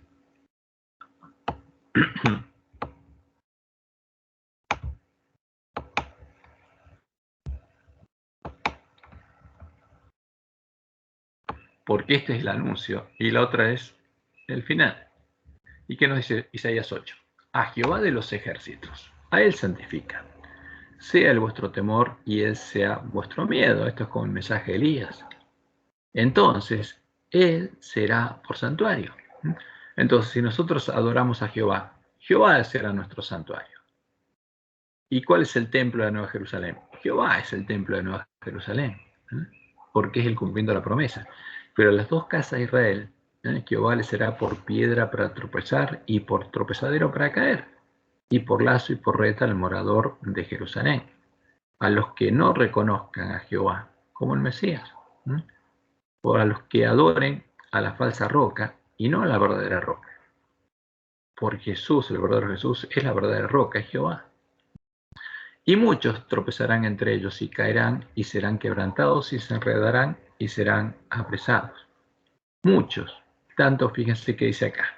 Porque este es el anuncio y la otra es el final. ¿Y qué nos dice Isaías 8? A Jehová de los ejércitos, a él santifica. Sea el vuestro temor y él sea vuestro miedo. Esto es como el mensaje de Elías. Entonces, él será por santuario. Entonces, si nosotros adoramos a Jehová, Jehová será nuestro santuario. ¿Y cuál es el templo de la Nueva Jerusalén? Jehová es el templo de Nueva Jerusalén, porque es el cumpliendo la promesa. Pero las dos casas de Israel, Jehová les será por piedra para tropezar y por tropezadero para caer, y por lazo y por red al morador de Jerusalén, a los que no reconozcan a Jehová como el Mesías, o a los que adoren a la falsa roca y no a la verdadera roca. Porque Jesús, el verdadero Jesús, es la verdadera roca, es Jehová. Y muchos tropezarán entre ellos y caerán y serán quebrantados y se enredarán y serán apresados. Muchos, tanto fíjense que dice acá.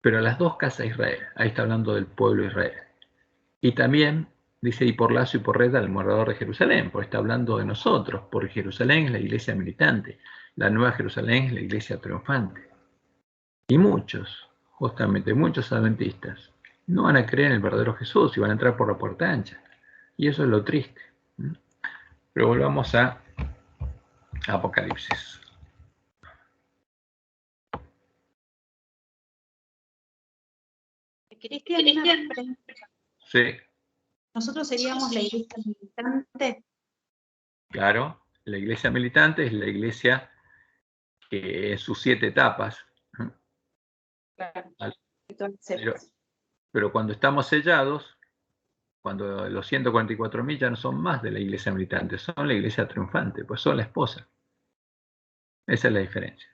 Pero a las dos casas de Israel, ahí está hablando del pueblo de Israel. Y también dice, y por lazo y por red al morador de Jerusalén, porque está hablando de nosotros, porque Jerusalén es la iglesia militante, la nueva Jerusalén es la iglesia triunfante. Y muchos, justamente muchos adventistas, no van a creer en el verdadero Jesús y van a entrar por la puerta ancha. Y eso es lo triste. Pero volvamos a Apocalipsis. Cristian, una pregunta. Sí. ¿Nosotros seríamos la iglesia militante? Claro, la iglesia militante es la iglesia que en sus 7 etapas. Claro. Pero cuando estamos sellados, cuando los 144.000 ya no son más de la iglesia militante, son la iglesia triunfante, pues son la esposa. Esa es la diferencia.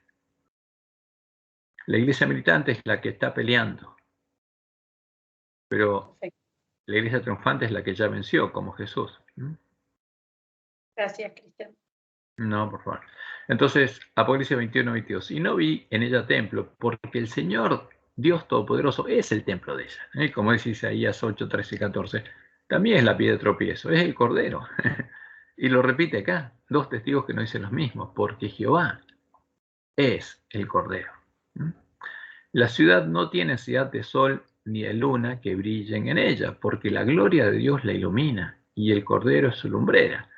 La iglesia militante es la que está peleando, pero la iglesia triunfante es la que ya venció, como Jesús. Gracias, Cristian. No, por favor. Entonces, Apocalipsis 21-22. Y no vi en ella templo, porque el Señor, Dios Todopoderoso, es el templo de ella. Como dice Isaías 8, 13 y 14. También es la piedra de tropiezo, es el Cordero. Y lo repite acá, 2 testigos que no dicen los mismos, porque Jehová es el Cordero. La ciudad no tiene necesidad de sol ni de luna que brillen en ella, porque la gloria de Dios la ilumina, y el Cordero es su lumbrera.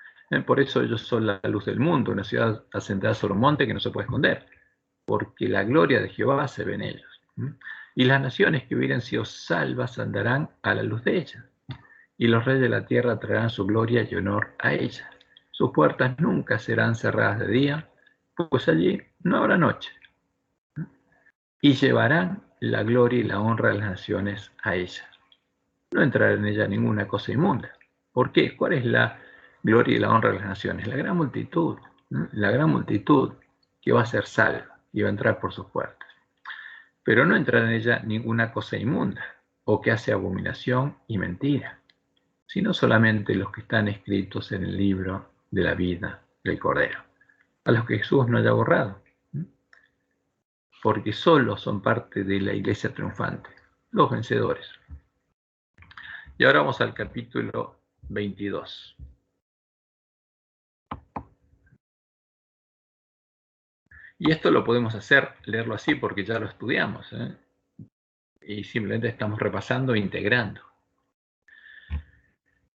Por eso ellos son la luz del mundo, una ciudad asentada sobre un monte que no se puede esconder, porque la gloria de Jehová se ve en ellos. Y las naciones que hubieran sido salvas andarán a la luz de ella, y los reyes de la tierra traerán su gloria y honor a ella. Sus puertas nunca serán cerradas de día, pues allí no habrá noche. Y llevarán la gloria y la honra de las naciones a ella. No entrará en ella ninguna cosa inmunda. ¿Por qué? ¿Cuál es la gloria y la honra de las naciones? La gran multitud, la gran multitud que va a ser salva y va a entrar por sus puertas. Pero no entrará en ella ninguna cosa inmunda o que hace abominación y mentira, sino solamente los que están escritos en el libro de la vida del Cordero, a los que Jesús no haya borrado porque solo son parte de la iglesia triunfante, los vencedores. Y ahora vamos al capítulo 22. Y esto lo podemos hacer, leerlo así, porque ya lo estudiamos, y simplemente estamos repasando e integrando.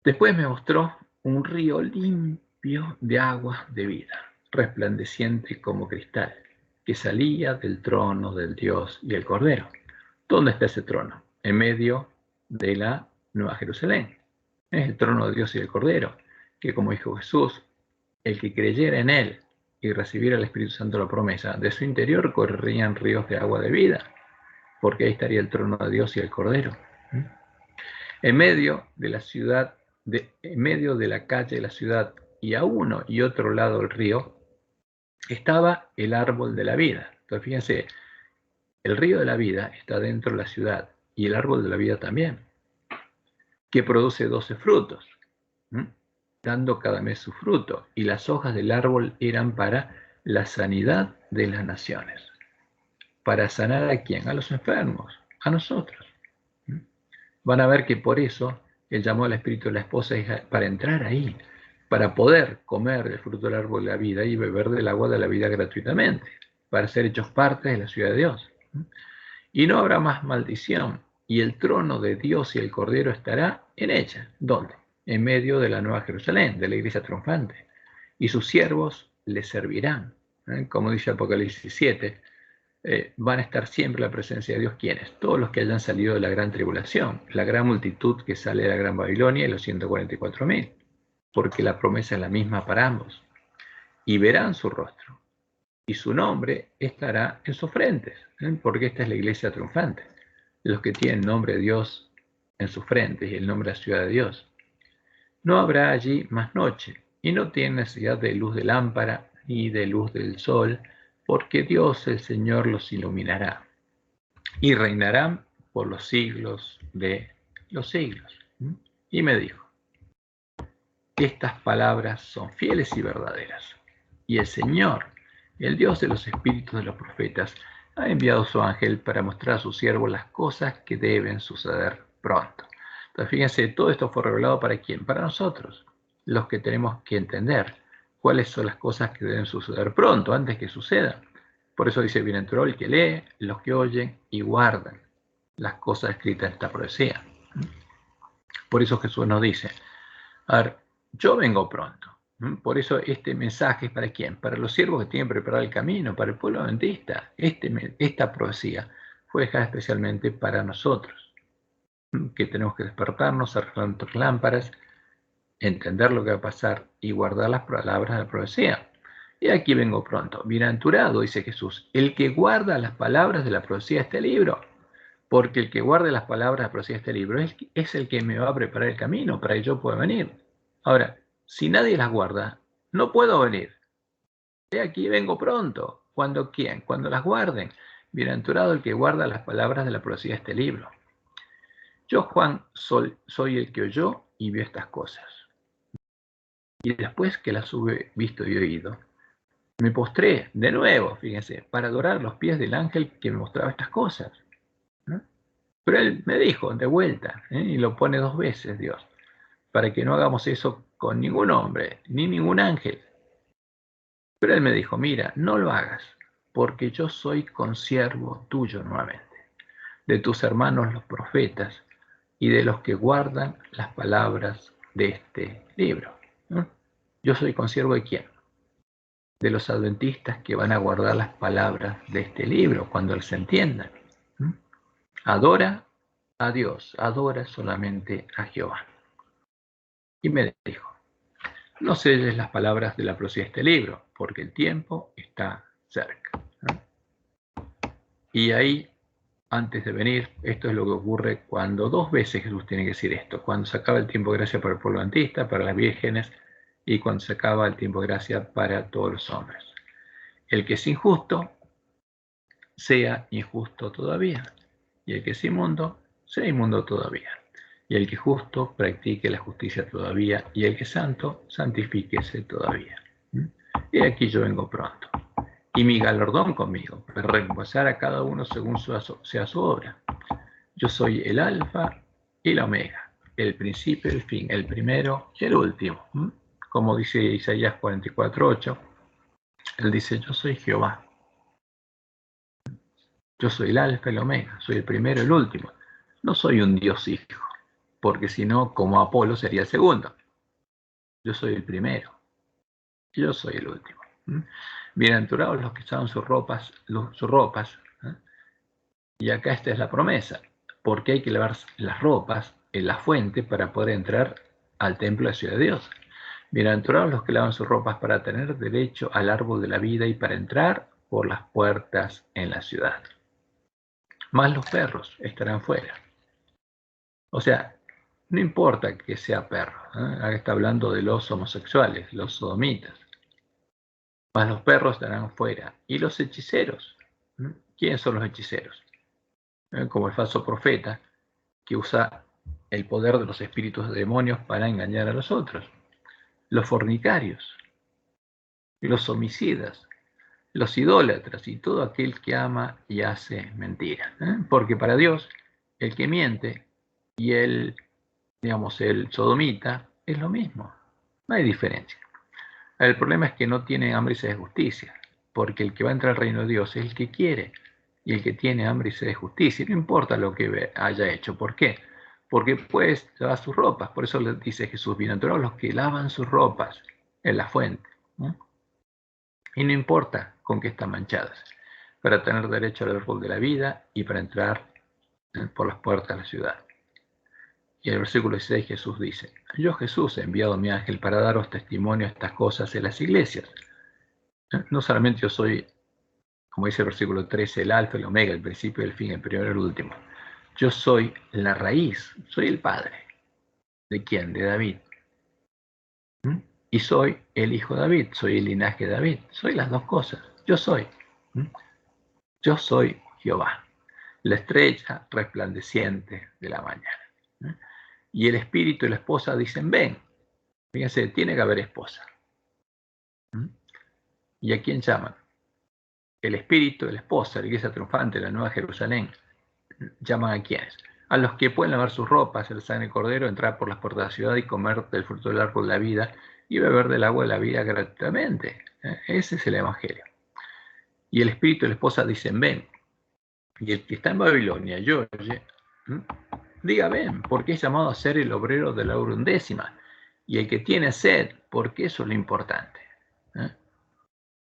Después me mostró un río limpio de agua de vida, resplandeciente como cristal, que salía del trono del Dios y el Cordero. ¿Dónde está ese trono? En medio de la Nueva Jerusalén. Es el trono de Dios y el Cordero, que como dijo Jesús, el que creyera en él y recibiera el Espíritu Santo la promesa, de su interior correrían ríos de agua de vida, porque ahí estaría el trono de Dios y el Cordero. En medio de la ciudad, en medio de la calle de la ciudad y a uno y otro lado del río, estaba el árbol de la vida. Entonces fíjense, el río de la vida está dentro de la ciudad y el árbol de la vida también, que produce 12 frutos, dando cada mes su fruto, y las hojas del árbol eran para la sanidad de las naciones. ¿Para sanar a quién? A los enfermos, a nosotros. Van a ver que por eso él llamó al espíritu de la esposa para entrar ahí, para poder comer el fruto del árbol de la vida y beber del agua de la vida gratuitamente, para ser hechos parte de la ciudad de Dios. Y no habrá más maldición, y el trono de Dios y el Cordero estará en ella. ¿Dónde? En medio de la Nueva Jerusalén, de la iglesia triunfante. Y sus siervos le servirán. Como dice Apocalipsis 7, van a estar siempre en la presencia de Dios. ¿Quiénes? Todos los que hayan salido de la gran tribulación, la gran multitud que sale de la gran Babilonia y los 144.000, porque la promesa es la misma para ambos. Y verán su rostro, y su nombre estará en sus frentes, porque esta es la iglesia triunfante, los que tienen el nombre de Dios en sus frentes y el nombre de la ciudad de Dios. No habrá allí más noche, y no tienen necesidad de luz de lámpara ni de luz del sol, porque Dios el Señor los iluminará, y reinarán por los siglos de los siglos. Y me dijo, estas palabras son fieles y verdaderas, y el Señor, el Dios de los espíritus de los profetas, ha enviado su ángel para mostrar a sus siervos las cosas que deben suceder pronto. Entonces, fíjense, todo esto fue revelado ¿para quién? Para nosotros, los que tenemos que entender cuáles son las cosas que deben suceder pronto, antes que sucedan. Por eso dice, bienaventurado el que lee, los que oyen y guardan las cosas escritas en esta profecía. Por eso Jesús nos dice, a ver, yo vengo pronto. Por eso este mensaje es ¿para quién? Para los siervos que tienen preparado el camino, para el pueblo adventista. Esta profecía fue dejada especialmente para nosotros, que tenemos que despertarnos, arreglar nuestras lámparas, entender lo que va a pasar y guardar las palabras de la profecía. Y aquí vengo pronto. Bienaventurado, dice Jesús, el que guarda las palabras de la profecía de este libro, porque el que guarde las palabras de la profecía de este libro es el que me va a preparar el camino para que yo pueda venir. Ahora, si nadie las guarda, no puedo venir. De aquí vengo pronto. ¿Cuándo quién? Cuando las guarden. Bienaventurado el que guarda las palabras de la profecía de este libro. Yo, Juan, soy el que oyó y vio estas cosas. Y después que las hube visto y oído, me postré de nuevo, fíjense, para adorar los pies del ángel que me mostraba estas cosas. ¿No? Pero él me dijo de vuelta, y lo pone 2 veces Dios, para que no hagamos eso con ningún hombre, ni ningún ángel. Pero él me dijo, mira, no lo hagas, porque yo soy consiervo tuyo nuevamente, de tus hermanos los profetas, y de los que guardan las palabras de este libro. Yo soy consiervo de quién? De los adventistas que van a guardar las palabras de este libro cuando se entiendan. Adora a Dios, adora solamente a Jehová. Y me dijo, no selles las palabras de la profecía de este libro, porque el tiempo está cerca. Y ahí, antes de venir, esto es lo que ocurre cuando 2 veces Jesús tiene que decir esto, cuando se acaba el tiempo de gracia para el pueblo adventista, para las vírgenes, y cuando se acaba el tiempo de gracia para todos los hombres. El que es injusto, sea injusto todavía, y el que es inmundo, sea inmundo todavía, y el que es justo, practique la justicia todavía, y el que es santo, santifíquese todavía. Y aquí yo vengo pronto. y mi galardón conmigo, para recompensar a cada uno según sea su obra. Yo soy el alfa y la omega, el principio y el fin, el primero y el último. Como dice Isaías 44:8, él dice, yo soy Jehová. Yo soy el alfa y el omega, soy el primero y el último. No soy un Dios hijo, porque si no, como Apolo sería el segundo. Yo soy el primero, yo soy el último. Bienaventurados los que usaban sus ropas, ¿eh? Y acá esta es la promesa, porque hay que lavar las ropas en la fuente para poder entrar al templo de la ciudad de Dios. Bienaventurados los que lavan sus ropas para tener derecho al árbol de la vida y para entrar por las puertas en la ciudad. Más los perros estarán fuera. O sea, no importa que sea perro, Acá está hablando de los homosexuales, los sodomitas. Más los perros estarán fuera. Y los hechiceros. ¿Quiénes son los hechiceros? Como el falso profeta, que usa el poder de los espíritus de demonios para engañar a los otros. Los fornicarios, los homicidas, los idólatras y todo aquel que ama y hace mentira. Porque para Dios, el que miente y el sodomita es lo mismo. No hay diferencia. El problema es que no tiene hambre y sed de justicia, porque el que va a entrar al reino de Dios es el que quiere, y el que tiene hambre y sed de justicia, no importa lo que haya hecho. ¿Por qué? Porque pues lavar sus ropas. Por eso les dice Jesús, bienaventurados los que lavan sus ropas en la fuente. Y no importa con qué están manchadas, para tener derecho al árbol de la vida y para entrar por las puertas de la ciudad. Y en el versículo 16 Jesús dice, yo Jesús he enviado a mi ángel para daros testimonio de estas cosas en las iglesias. No solamente yo soy, como dice el versículo 13, el alfa, el omega, el principio y el fin, el primero y el último. Yo soy la raíz, soy el padre. ¿De quién? De David. Y soy el hijo de David, soy el linaje de David. Soy las dos cosas. Yo soy. Yo soy Jehová, la estrella resplandeciente de la mañana. Y el espíritu y la esposa dicen, ven. Fíjense, tiene que haber esposa. ¿Y a quién llaman? El espíritu de la esposa, la iglesia triunfante, la nueva Jerusalén. ¿Llaman a quiénes? A los que pueden lavar sus ropas, el sangre del cordero, entrar por las puertas de la ciudad y comer del fruto del árbol de la vida y beber del agua de la vida gratuitamente. Ese es el evangelio. Y el espíritu y la esposa dicen, ven. Y el que está en Babilonia y oye, diga ven, porque es llamado a ser el obrero de la hora undécima. Y el que tiene sed, porque eso es lo importante.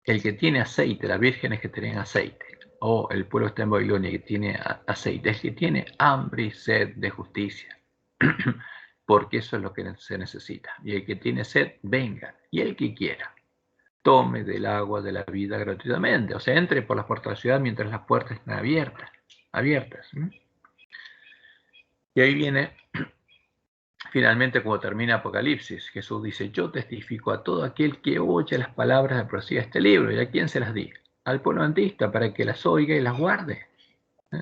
El que tiene aceite, las vírgenes que tienen aceite, o el pueblo está en Babilonia que tiene aceite, el que tiene hambre y sed de justicia, porque eso es lo que se necesita. Y el que tiene sed, venga, y el que quiera, tome del agua de la vida gratuitamente. O sea, entre por las puertas de la ciudad mientras las puertas están abiertas. Y ahí viene, finalmente, cuando termina Apocalipsis, Jesús dice, yo testifico a todo aquel que oye las palabras de profecía de este libro. ¿Y a quién se las di? Al pueblo adventista, para que las oiga y las guarde.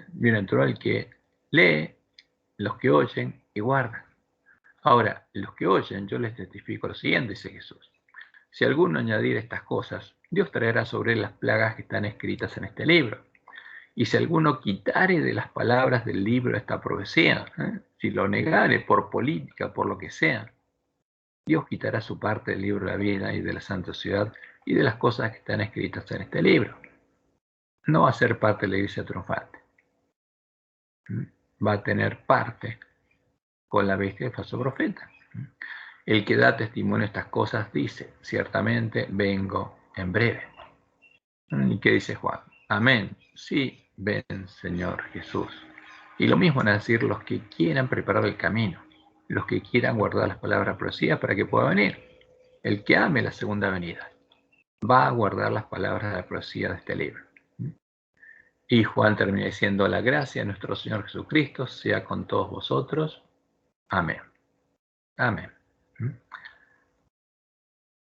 Bienaventurado el que lee, los que oyen y guardan. Ahora, los que oyen, yo les testifico lo siguiente, dice Jesús. Si alguno añadiere estas cosas, Dios traerá sobre él las plagas que están escritas en este libro. Y si alguno quitare de las palabras del libro esta profecía, si lo negare por política, por lo que sea, Dios quitará su parte del libro de la vida y de la santa ciudad y de las cosas que están escritas en este libro. No va a ser parte de la iglesia triunfante. Va a tener parte con la bestia del falso profeta. El que da testimonio de estas cosas dice, ciertamente vengo en breve. ¿Y qué dice Juan? Amén. Sí, ven, Señor Jesús. Y lo mismo van a decir los que quieran preparar el camino, los que quieran guardar las palabras profecías para que pueda venir. El que ame la segunda venida va a guardar las palabras de la profecía de este libro. Y Juan termina diciendo, la gracia de nuestro Señor Jesucristo sea con todos vosotros. Amén. Amén.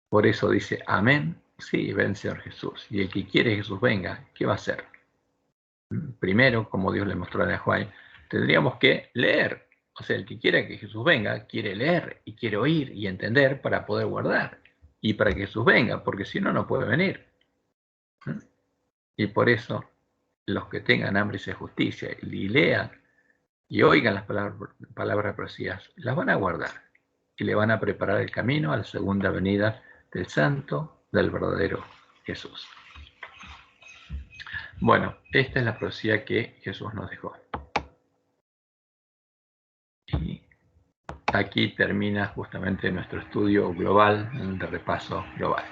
Por eso dice, amén. Sí, ven, Señor Jesús. Y el que quiere que Jesús venga, ¿qué va a hacer? Primero, como Dios le mostró a Juan, tendríamos que leer. O sea, el que quiera que Jesús venga, quiere leer y quiere oír y entender para poder guardar. Y para que Jesús venga, porque si no, no puede venir. Y por eso, los que tengan hambre y sed de justicia y lean y oigan las palabras profecías, las van a guardar y le van a preparar el camino a la segunda venida del santo, del verdadero Jesús. Bueno, esta es la profecía que Jesús nos dejó. Y aquí termina justamente nuestro estudio global, de repaso global.